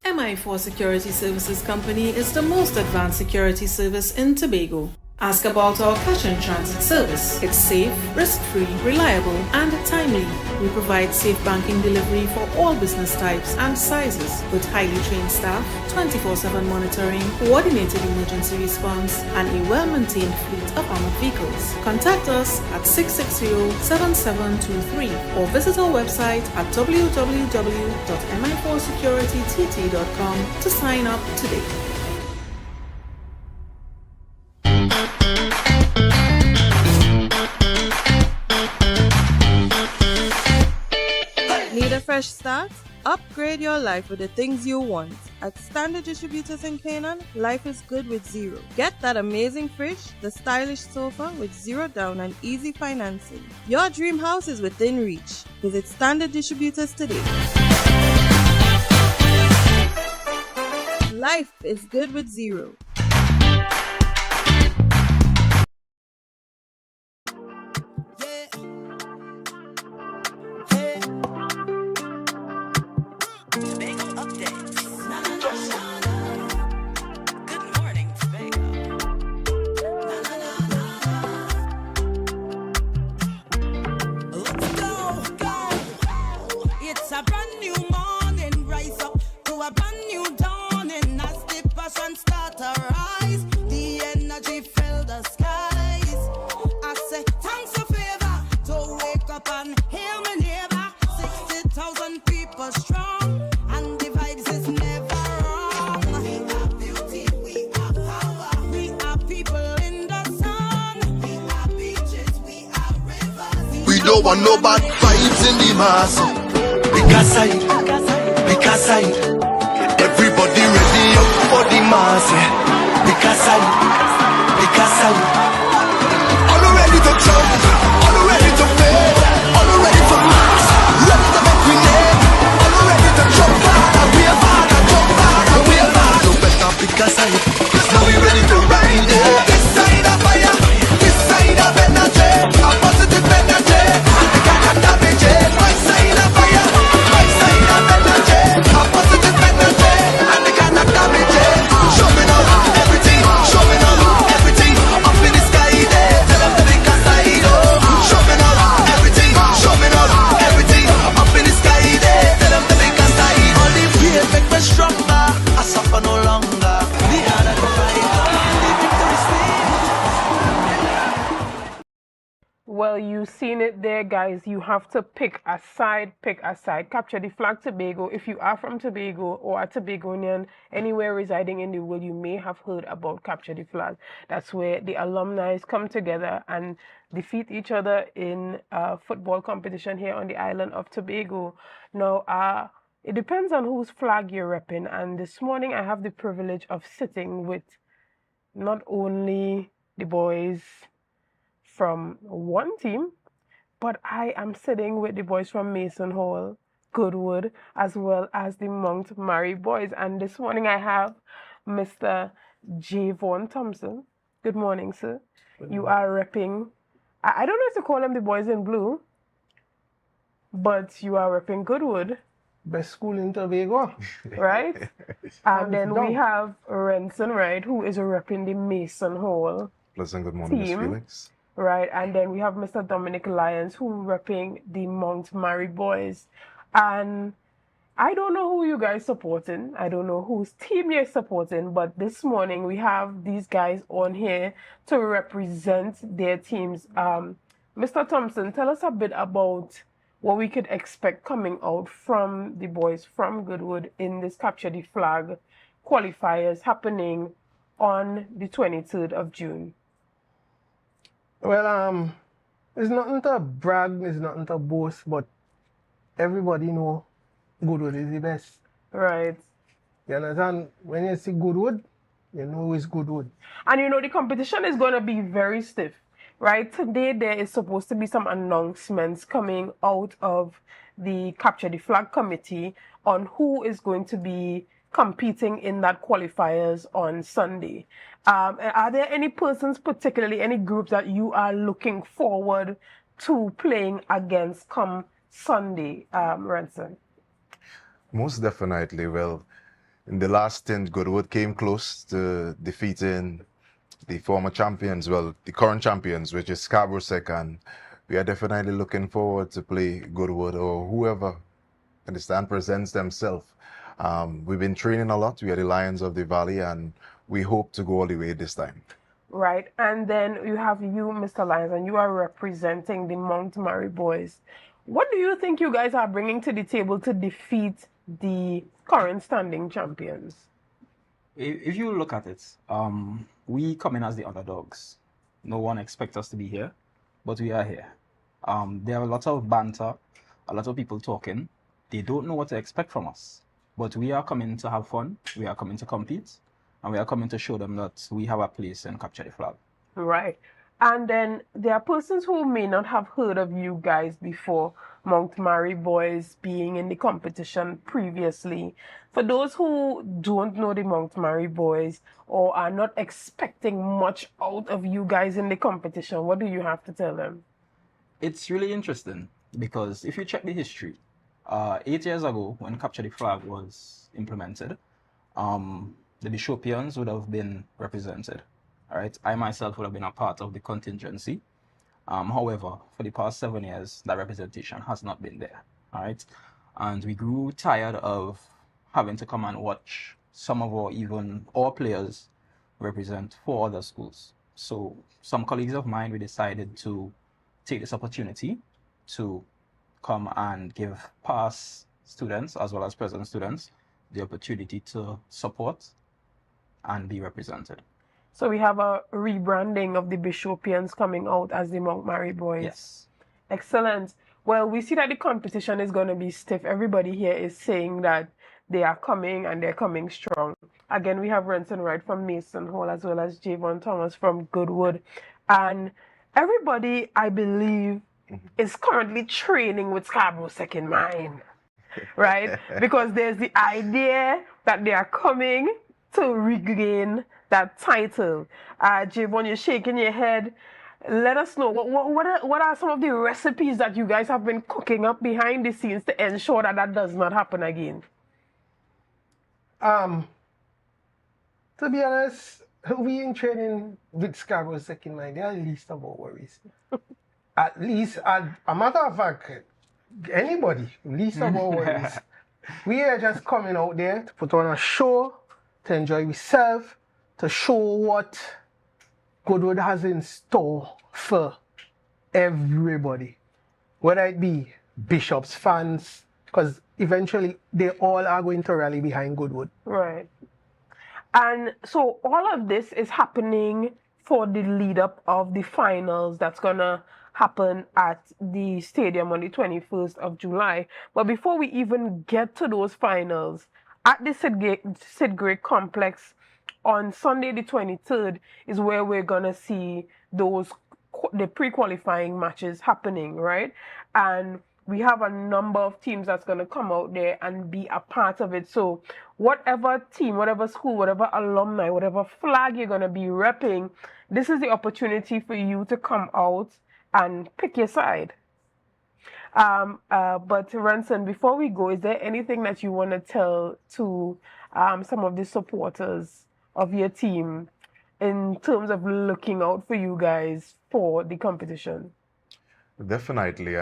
MI4 Security Services Company is the most advanced security service in Tobago. Ask about our cash and transit service. It's safe, risk-free, reliable, and timely. We provide safe banking delivery for all business types and sizes with highly trained staff, 24/7 monitoring, coordinated emergency response, and a well-maintained fleet of armored vehicles. Contact us at 660-7723 or visit our website at www.mi4securitytt.com to sign up today. Need a fresh start? Upgrade your life with the things you want. At Standard Distributors in Canaan, life is good with zero. Get that amazing fridge, the stylish sofa with zero down and easy financing. Your dream house is within reach. Visit Standard Distributors today. Life is good with zero. Don't want no bad vibes in the mass. Because I, everybody ready up for the mass. Because I, all ready to jump, all ready to play, all ready for mass, ready to make we name, all ready to jump hard and we are hard and jump hard and we are hard. No better because I, now we ready to ride it. This side of fire, this side of energy, a positive energy. Showing up everything, showing up. Well, you've seen it there, guys. You have to pick a side. Capture the flag Tobago. If you are from Tobago or a Tobagonian, anywhere residing in the world, you may have heard about Capture the Flag. That's where the alumni come together and defeat each other in a football competition here on the island of Tobago. Now, it depends on whose flag you're repping. And this morning, I have the privilege of sitting with not only the boys from one team, but I am sitting with the boys from Mason Hall, Goodwood, as well as the Mount Mary boys. And this morning I have Mr. Javon Thompson. Good morning, sir. You are repping, I don't know if to call them the boys in blue, but you are repping Goodwood. Best school in Tobago. Right? And then we have Renson, right, who is repping the Mason Hall Pleasant good morning, Miss team. Felix. Right, and then we have Mr. Dominic Lyons, who repping the Mount Mary boys. And I don't know who you guys supporting. I don't know whose team you're supporting, but this morning we have these guys on here to represent their teams. Mr. Thompson, tell us a bit about what we could expect coming out from the boys from Goodwood in this Capture the Flag qualifiers happening on the 23rd of June. Well, it's nothing to brag, it's nothing to boast, but everybody know Goodwood is the best. Right. You understand? When you see Goodwood, you know it's Goodwood. And you know the competition is going to be very stiff, right? Today there is supposed to be some announcements coming out of the Capture the Flag committee on who is going to be competing in that qualifiers on Sunday. Are there any persons, particularly any groups that you are looking forward to playing against come Sunday, Renson? Most definitely. Well, in the last stint, Goodwood came close to defeating the former champions, well, the current champions, which is Scarborough Sec, and we are definitely looking forward to play Goodwood or whoever understand presents themselves. We've been training a lot. We are the Lions of the Valley, and we hope to go all the way this time. Right, and then you have you, Mr. Lyons, and you are representing the Mount Mary boys. What do you think you guys are bringing to the table to defeat the current standing champions? If you look at it, we come in as the underdogs. No one expects us to be here, but we are here. There are a lot of banter, a lot of people talking. They don't know what to expect from us. But we are coming to have fun, we are coming to compete, and we are coming to show them that we have a place and Capture the Flag. Right. And then there are persons who may not have heard of you guys before, Mount Mary boys being in the competition previously. For those who don't know the Mount Mary boys or are not expecting much out of you guys in the competition, what do you have to tell them? It's really interesting because if you check the history, 8 years ago when Capture the Flag was implemented, the Bishopians would have been represented. All right, I myself would have been a part of the contingency. However, for the past 7 years, that representation has not been there. All right, and we grew tired of having to come and watch some of our players represent 4 other schools. So some colleagues of mine, we decided to take this opportunity to come and give past students as well as present students the opportunity to support and be represented. So we have a rebranding of the Bishopians coming out as the Mount Mary boys. Yes. Excellent. Well, we see that the competition is going to be stiff. Everybody here is saying that they are coming and they're coming strong. Again, we have Renson Wright from Mason Hall as well as Javon Thomas from Goodwood. And everybody, I believe, is currently training with Scarborough Sec in mind, right? Because there's the idea that they are coming to regain that title. Javon, you're shaking your head. Let us know, what are some of the recipes that you guys have been cooking up behind the scenes to ensure that that does not happen again? To be honest, we in training with Scarborough Sec in mind. They are least of our worries. At least, a matter of fact, anybody, least of our worries. We are just coming out there to put on a show, to enjoy ourselves, to show what Goodwood has in store for everybody, whether it be Bishops fans, because eventually they all are going to rally behind Goodwood. Right. And so all of this is happening for the lead up of the finals that's gonna happen at the stadium on the 21st of July. But before we even get to those finals, at the Sid Gray complex on Sunday the 23rd is where we're gonna see the pre-qualifying matches happening, right? And we have a number of teams that's going to come out there and be a part of it. So whatever team, whatever school, whatever alumni, whatever flag you're going to be repping, this is the opportunity for you to come out and pick your side. But Ranson, before we go, is there anything that you want to tell to some of the supporters of your team in terms of looking out for you guys for the competition? Definitely.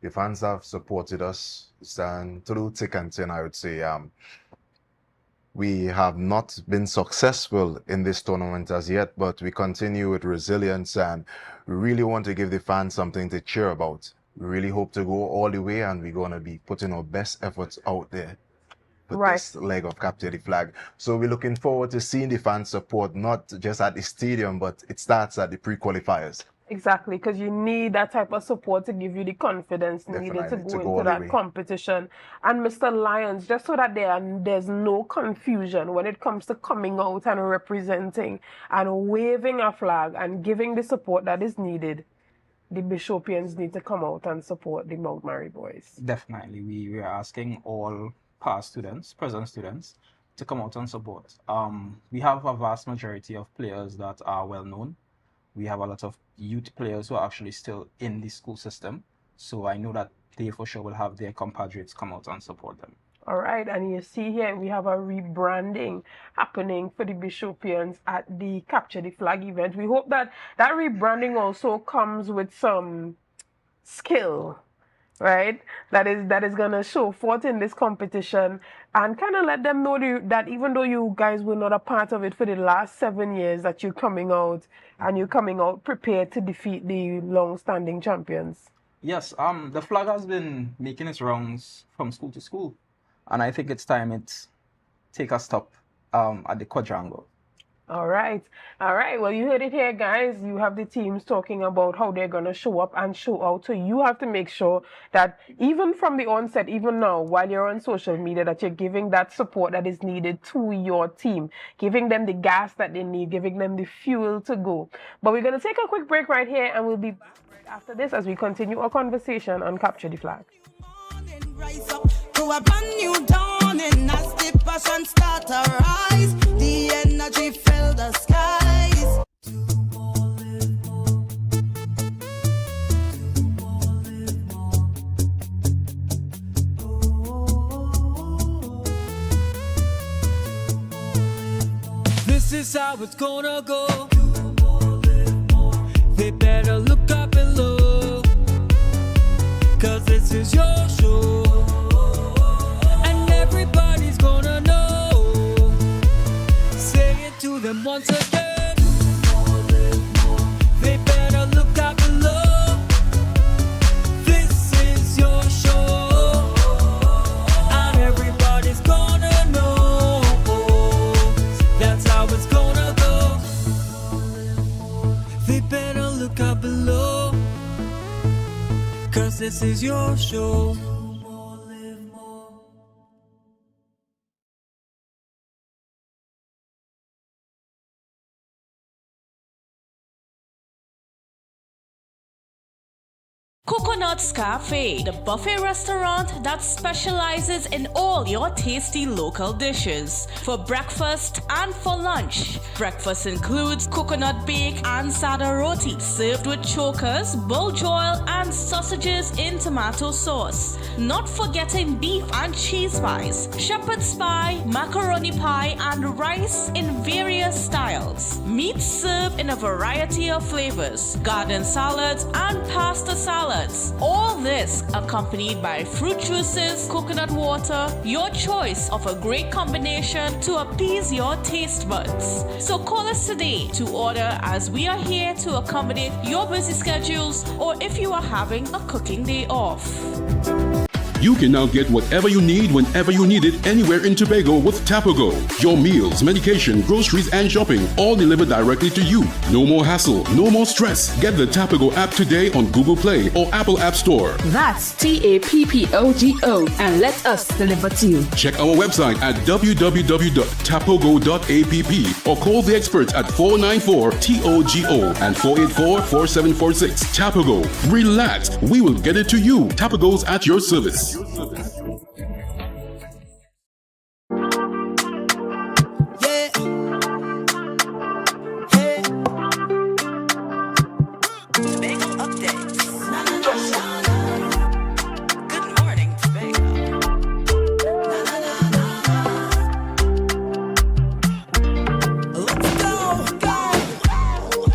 The fans have supported us through thick and thin, I would say. We have not been successful in this tournament as yet, but we continue with resilience and we really want to give the fans something to cheer about. We really hope to go all the way and we're going to be putting our best efforts out there for this leg of Capture the Flag. So we're looking forward to seeing the fans support, not just at the stadium, but it starts at the pre-qualifiers. Exactly, because you need that type of support to give you the confidence needed to go into that competition. And Mr. Lyons, just so that there's no confusion when it comes to coming out and representing and waving a flag and giving the support that is needed, the Bishopians need to come out and support the Mount Mary boys. Definitely. We are asking all past students, present students, to come out and support. We have a vast majority of players that are well known. We have a lot of youth players who are actually still in the school system. So I know that they for sure will have their compadres come out and support them. All right, and you see here we have a rebranding happening for the Bishopians at the Capture the Flag event. We hope that that rebranding also comes with some skill, right? That is gonna show forth in this competition and kind of let them know that even though you guys were not a part of it for the last 7 years, that you're coming out and you're coming out prepared to defeat the long-standing champions. Yes, the flag has been making its rounds from school to school, and I think it's time it take a stop at the quadrangle. All right. Well, you heard it here, guys. You have the teams talking about how they're going to show up and show out. So you have to make sure that even from the onset, even now, while you're on social media, that you're giving that support that is needed to your team, giving them the gas that they need, giving them the fuel to go. But we're going to take a quick break right here, and we'll be back right after this as we continue our conversation on Capture the Flag. Rise up to a brand new dawning as the passion start to rise. The energy fill the skies. This is how it's gonna go. They better look up below, 'cause this is your show. And everybody's gonna know. Say it to them once again. They better look up below. This is your show. And everybody's gonna know. That's how it's gonna go. They better look up below, 'cause this is your show. Coconut's Cafe, the buffet restaurant that specializes in all your tasty local dishes. For breakfast and for lunch. Breakfast includes coconut bake and sada roti, served with chokers, buljoil, and sausages in tomato sauce. Not forgetting beef and cheese pies, shepherd's pie, macaroni pie, and rice in various styles. Meat served in a variety of flavors, garden salads and pasta salads. sauce. All this accompanied by fruit juices, coconut water, your choice of a great combination to appease your taste buds. So call us today to order, as we are here to accommodate your busy schedules or if you are having a cooking day off. You can now get whatever you need whenever you need it anywhere in Tobago with Tobago. Your meals, medication, groceries, and shopping all delivered directly to you. No more hassle, no more stress. Get the Tobago app today on Google Play or Apple App Store. That's TAPPOGO, and let us deliver to you. Check our website at www.tapogo.app or call the experts at 494-TOGO and 484-4746. Tobago. Relax. We will get it to you. Tobago's at your service.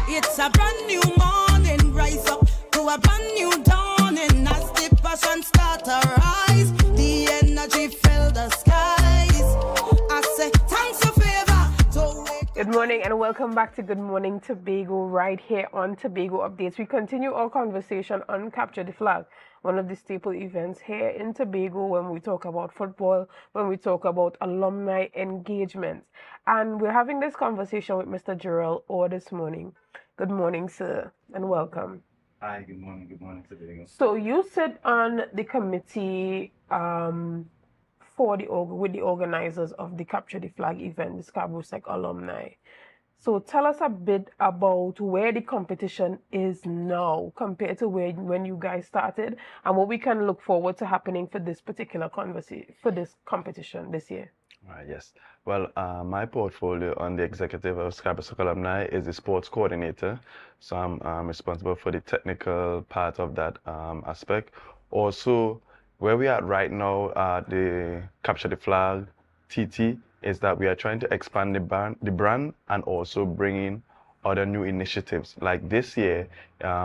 It's a brand new morning, rise up to a brand new dawning as the passion start to rise. The energy fill the skies. I say thanks for favor. Good morning and welcome back to Good Morning Tobago right here on Tobago Updates. We continue our conversation on Capture the Flag, one of the staple events here in Tobago when we talk about football, when we talk about alumni engagement. And we're having this conversation with Mr. Jarrell Orr this morning. Good morning, sir, and welcome. Hi, good morning Tobago. So you sit on the committee with the organizers of the Capture the Flag event, the Scarborough Sec alumni. So tell us a bit about where the competition is now compared to when you guys started, and what we can look forward to happening for this particular competition this year. Yes. Well, my portfolio on the executive of Scarborough Sec alumni is the sports coordinator. So I'm responsible for the technical part of that aspect. Also, where we are right now, the Capture the Flag TT, is that we are trying to expand the brand and also bring in other new initiatives. Like this year,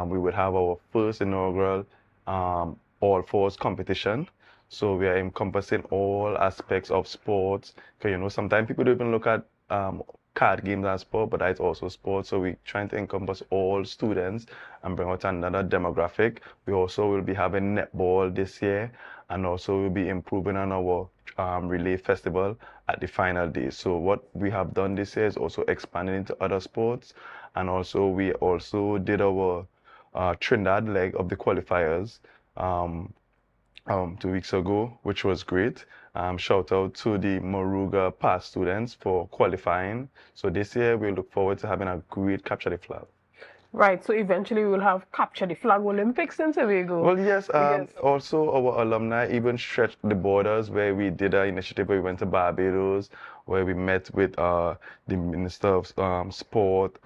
we would have our first inaugural all-fours competition. So we are encompassing all aspects of sports. Because, sometimes people don't even look at card games as sport, but that's also sports. So we're trying to encompass all students and bring out another demographic. We also will be having netball this year, and also we'll be improving on our relay festival at the final day. So what we have done this year is also expanding into other sports, and also we also did our Trinidad leg of the qualifiers 2 weeks ago, which was great. Shout out to the Moruga past students for qualifying. So this year we look forward to having a great Capture the Flag. Right, so eventually we'll have Capture the Flag Olympics in Tobago. Well, yes, also our alumni even stretched the borders, where we did an initiative where we went to Barbados, where we met with the Minister of Sport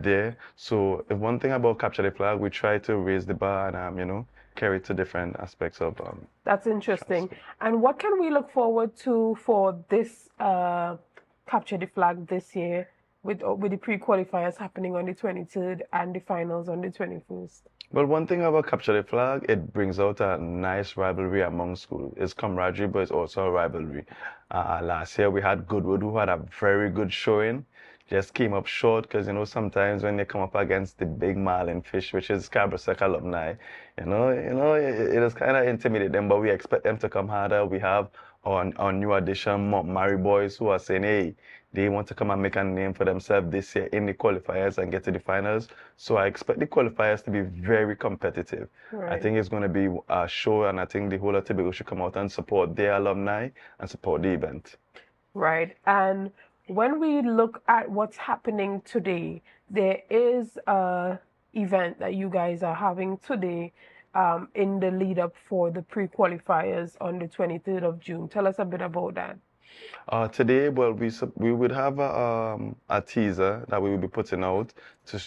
there. So one thing about Capture the Flag, we try to raise the bar and, carry it to different aspects of That's interesting. And what can we look forward to for this Capture the Flag this year with the pre-qualifiers happening on the 23rd and the finals on the 21st? Well, one thing about Capture the Flag, it brings out a nice rivalry among schools. It's camaraderie, but it's also a rivalry. Last year we had Goodwood, who had a very good showing. Just came up short because, sometimes when they come up against the big marlin fish, which is Scarborough Sec alumni, it is kind of intimidate them, but we expect them to come harder. We have our new addition, Mary boys, who are saying, hey, they want to come and make a name for themselves this year in the qualifiers and get to the finals. So I expect the qualifiers to be very competitive. Right. I think it's going to be a show, and I think the whole of Tobago should come out and support their alumni and support the event. Right. And when we look at what's happening today, there is an event that you guys are having today in the lead up for the pre-qualifiers on the 23rd of June. Tell us a bit about that. Today, well, we would have a teaser that we will be putting out to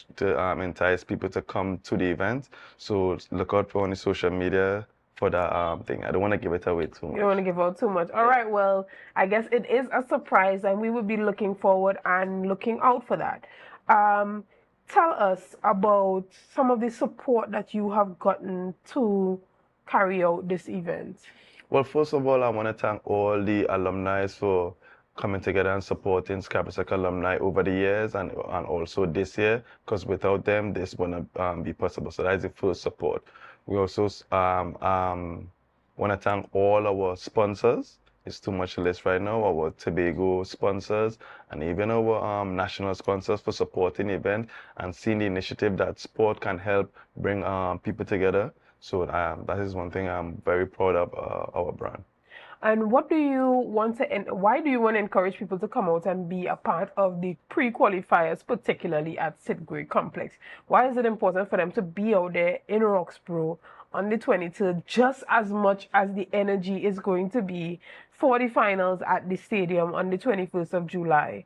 entice people to come to the event. So look out for on the social media for that thing. I don't want to give it away too much. You don't want to give out too much. All right, well, I guess it is a surprise, and we will be looking forward and looking out for that. tell us about some of the support that you have gotten to carry out this event. Well, first of all, I want to thank all the alumni for coming together and supporting Scabrosec alumni over the years and also this year, because without them, this wouldn't be possible. So that is the first support. We also want to thank all our sponsors. It's too much to list right now. Our Tobago sponsors and even our national sponsors for supporting the event and seeing the initiative that sport can help bring people together. So that is one thing I'm very proud of our brand. And what do you want to, why do you want to encourage people to come out and be a part of the pre-qualifiers, particularly at Sidgway Complex? Why is it important for them to be out there in Roxborough on the 23rd, just as much as the energy is going to be for the finals at the stadium on the 21st of July?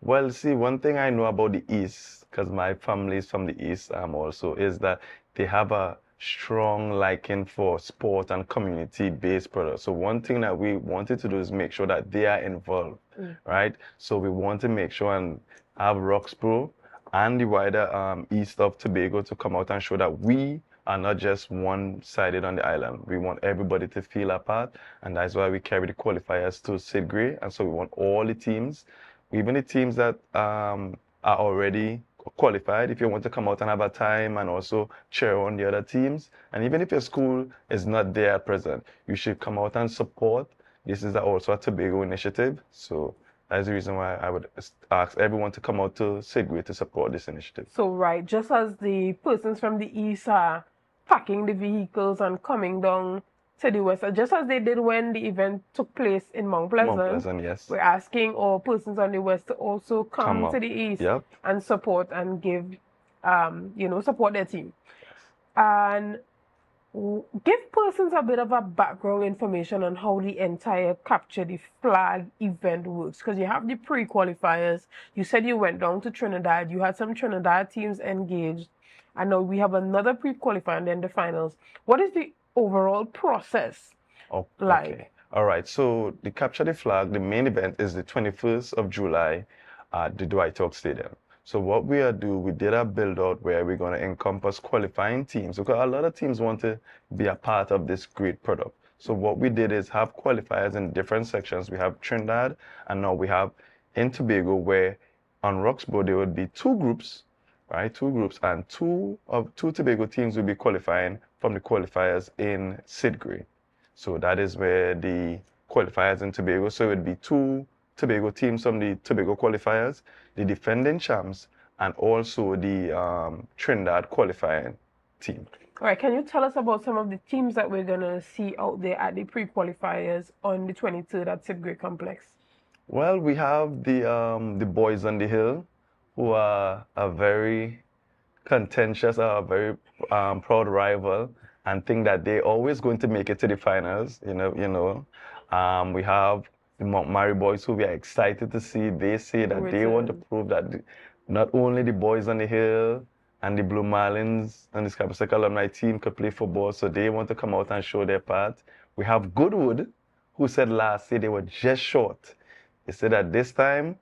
Well, see, one thing I know about the East, because my family is from the East also, is that they have a strong liking for sport and community-based products. So one thing that we wanted to do is make sure that they are involved, right? So we want to make sure and have Roxborough and the wider east of Tobago to come out and show that we are not just one-sided on the island. We want everybody to feel a part, and that's why we carry the qualifiers to Sidgway. And so we want all the teams, even the teams that are already qualified, if you want to come out and have a time and also cheer on the other teams. And even if your school is not there at present, you should come out and support. This is also a Tobago initiative. So that's the reason why I would ask everyone to come out to Sidgway to support this initiative. So, right, just as the persons from the east are packing the vehicles and coming down to the west, just as they did when the event took place in Mount Pleasant, yes. We're asking all persons on the west to also come to the east and support and give, support their team. And give persons a bit of a background information on how the entire Capture the Flag event works, because you have the pre-qualifiers. You said you went down to Trinidad. You had some Trinidad teams engaged. I know we have another pre-qualifier and then the finals. What is the overall process like? Okay. All right. So the Capture the Flag, the main event is the 21st of July at the Dwight Hawk Stadium. So what we did a build out where we're going to encompass qualifying teams, because a lot of teams want to be a part of this great product. So what we did is have qualifiers in different sections. We have Trinidad, and now we have in Tobago, where on Roxborough there would be two groups, right? Two groups, and two Tobago teams will be qualifying from the qualifiers in Sidgway. So that is where the qualifiers in Tobago. So it would be two Tobago teams from the Tobago qualifiers, the defending champs, and also the Trinidad qualifying team. All right, can you tell us about some of the teams that we're going to see out there at the pre-qualifiers on the 23rd at Sidgway Complex? Well, we have the boys on the hill, who are a very contentious, a very proud rival, and think that they're always going to make it to the finals. We have the Mount Mary boys, who we are excited to see. They say that they want to prove that not only the boys on the hill and the Blue Marlins and the Scabrosec alumni team could play football, so they want to come out and show their part. We have Goodwood, who said last year they were just short. They said that this time,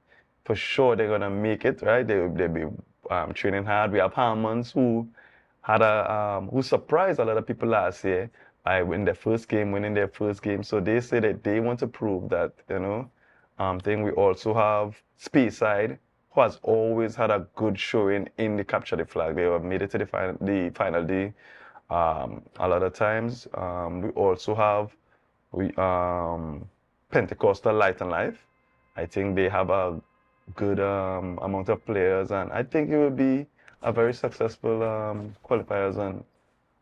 for sure, they're going to make it, right? They'll be training hard. We have Harmons, who had who surprised a lot of people last year by winning their first game. So they say that they want to prove that, We also have Speyside, who has always had a good showing in the Capture the Flag. They have made it to the final day a lot of times. We also have Pentecostal Light and Life. I think they have a good amount of players, and I think it will be a very successful qualifiers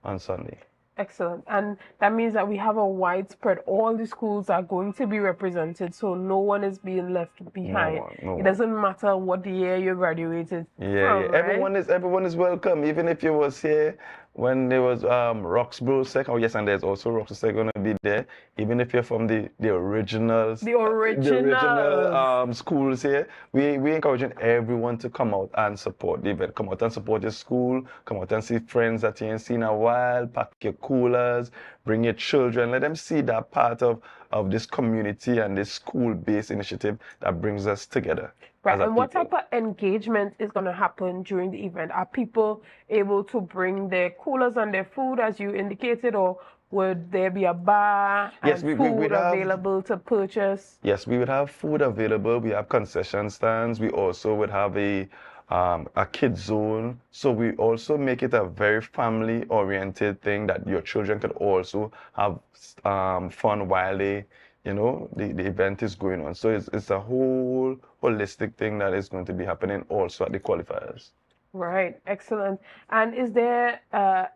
on Sunday. Excellent. And that means that we have a widespread, all the schools are going to be represented, so no one is being left behind. No it doesn't matter what year you graduated from, right? Everyone is welcome, even if you was here when there was Roxborough Sec. Oh yes, and there's also Roxborough Sec going to be there. Even if you're from the originals. The original schools here, we encouraging everyone to come out and support the event. Come out and support your school. Come out and see friends that you ain't seen in a while. Pack your coolers. Bring your children. Let them see that part of of this community and this school-based initiative that brings us together. Right, and what type of engagement is going to happen during the event? Are people able to bring their coolers and their food as you indicated, or would there be a bar and food available to purchase? Yes, we would have food available. We have concession stands. We also would have a kids zone. So we also make it a very family-oriented thing that your children could also have fun while they, the event is going on. So it's a whole holistic thing that is going to be happening also at the qualifiers. Right, excellent. And is there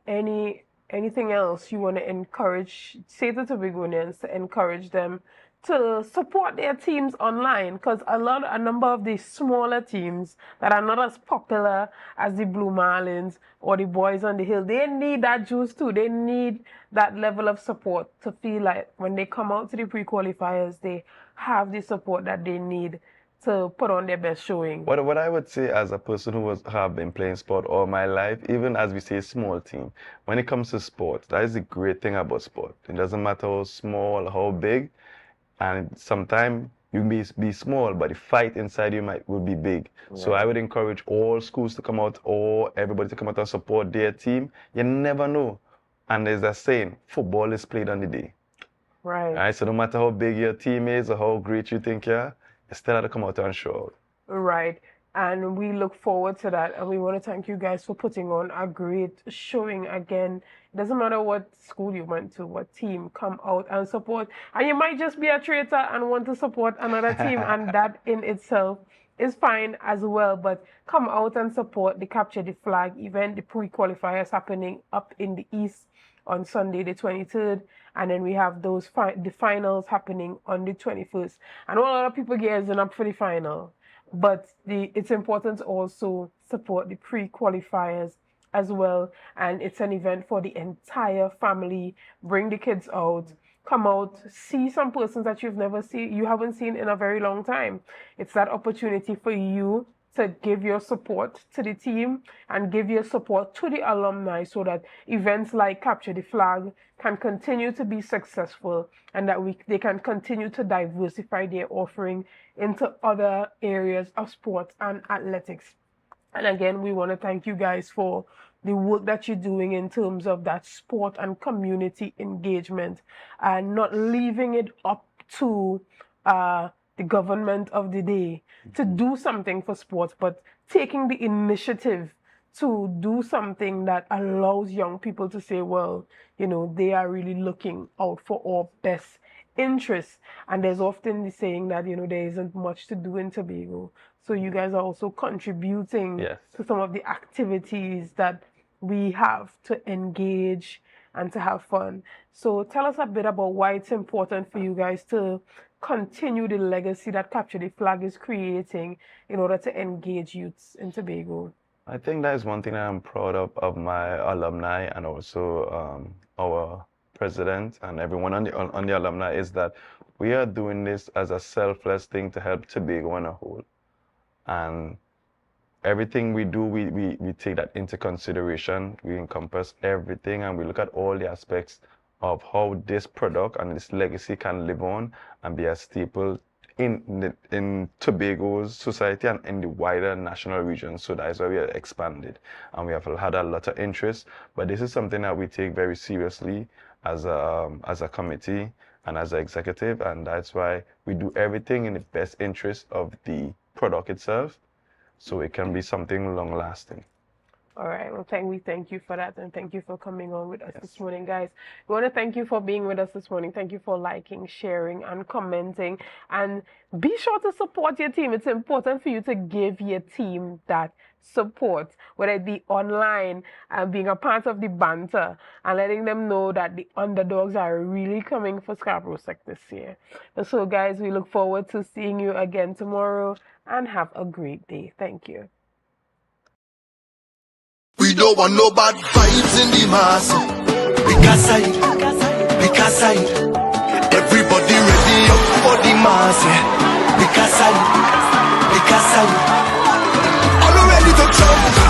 anything else you want to encourage, say to Tobagonians, to encourage them to support their teams online? Because a number of these smaller teams that are not as popular as the Blue Marlins or the Boys on the Hill, they need that juice too. They need that level of support to feel like when they come out to the pre-qualifiers, they have the support that they need to put on their best showing. What I would say as a person who have been playing sport all my life, even as we say small team, when it comes to sport, that is the great thing about sport. It doesn't matter how small, how big, and sometimes you may be small, but the fight inside you will be big. Right. So I would encourage all schools to come out, or everybody to come out and support their team. You never know. And there's a saying, football is played on the day. Right. Right. So no matter how big your team is or how great you think you are, you still have to come out and show out. Right. And we look forward to that. And we want to thank you guys for putting on a great showing again. It doesn't matter what school you went to, what team, come out and support. And you might just be a traitor and want to support another team, and that in itself is fine as well. But come out and support the Capture the Flag event. The pre-qualifiers happening up in the East on Sunday the 23rd. And then we have the finals happening on the 21st. I know a lot of people gearing up for the final, but it's important to also support the pre-qualifiers as well. And it's an event for the entire family. Bring the kids out, come out, see some persons that you haven't seen in a very long time. It's that opportunity for you to give your support to the team and give your support to the alumni so that events like Capture the Flag can continue to be successful, and that they can continue to diversify their offering into other areas of sports and athletics. And again, we want to thank you guys for the work that you're doing in terms of that sport and community engagement, and not leaving it up to the government of the day to do something for sports, but taking the initiative to do something that allows young people to say, well, they are really looking out for our best interests. And there's often the saying that, there isn't much to do in Tobago. So you guys are also contributing to some of the activities that we have to engage and to have fun. So tell us a bit about why it's important for you guys to continue the legacy that Capture the Flag is creating in order to engage youths in Tobago. I think that is one thing that I'm proud of my alumni, and also our president and everyone on the alumni, is that we are doing this as a selfless thing to help Tobago on a whole. And everything we do, we take that into consideration. We encompass everything, and we look at all the aspects of how this product and this legacy can live on and be a staple in Tobago's society and in the wider national region. So that is why we are expanded, and we have had a lot of interest. But this is something that we take very seriously as a committee and as an executive, and that's why we do everything in the best interest of the product itself, so it can be something long-lasting. All right. Well, we thank you for that, and thank you for coming on with us this morning, guys. We want to thank you for being with us this morning. Thank you for liking, sharing, and commenting. And be sure to support your team. It's important for you to give your team that support, whether it be online and being a part of the banter and letting them know that the underdogs are really coming for Scarborough Sec this year. So, guys, we look forward to seeing you again tomorrow, and have a great day. Thank you. We don't want no bad vibes in the mass. Pick a side, pick a side. Everybody ready up for the mass. Pick a side, pick a side. All ready to jump.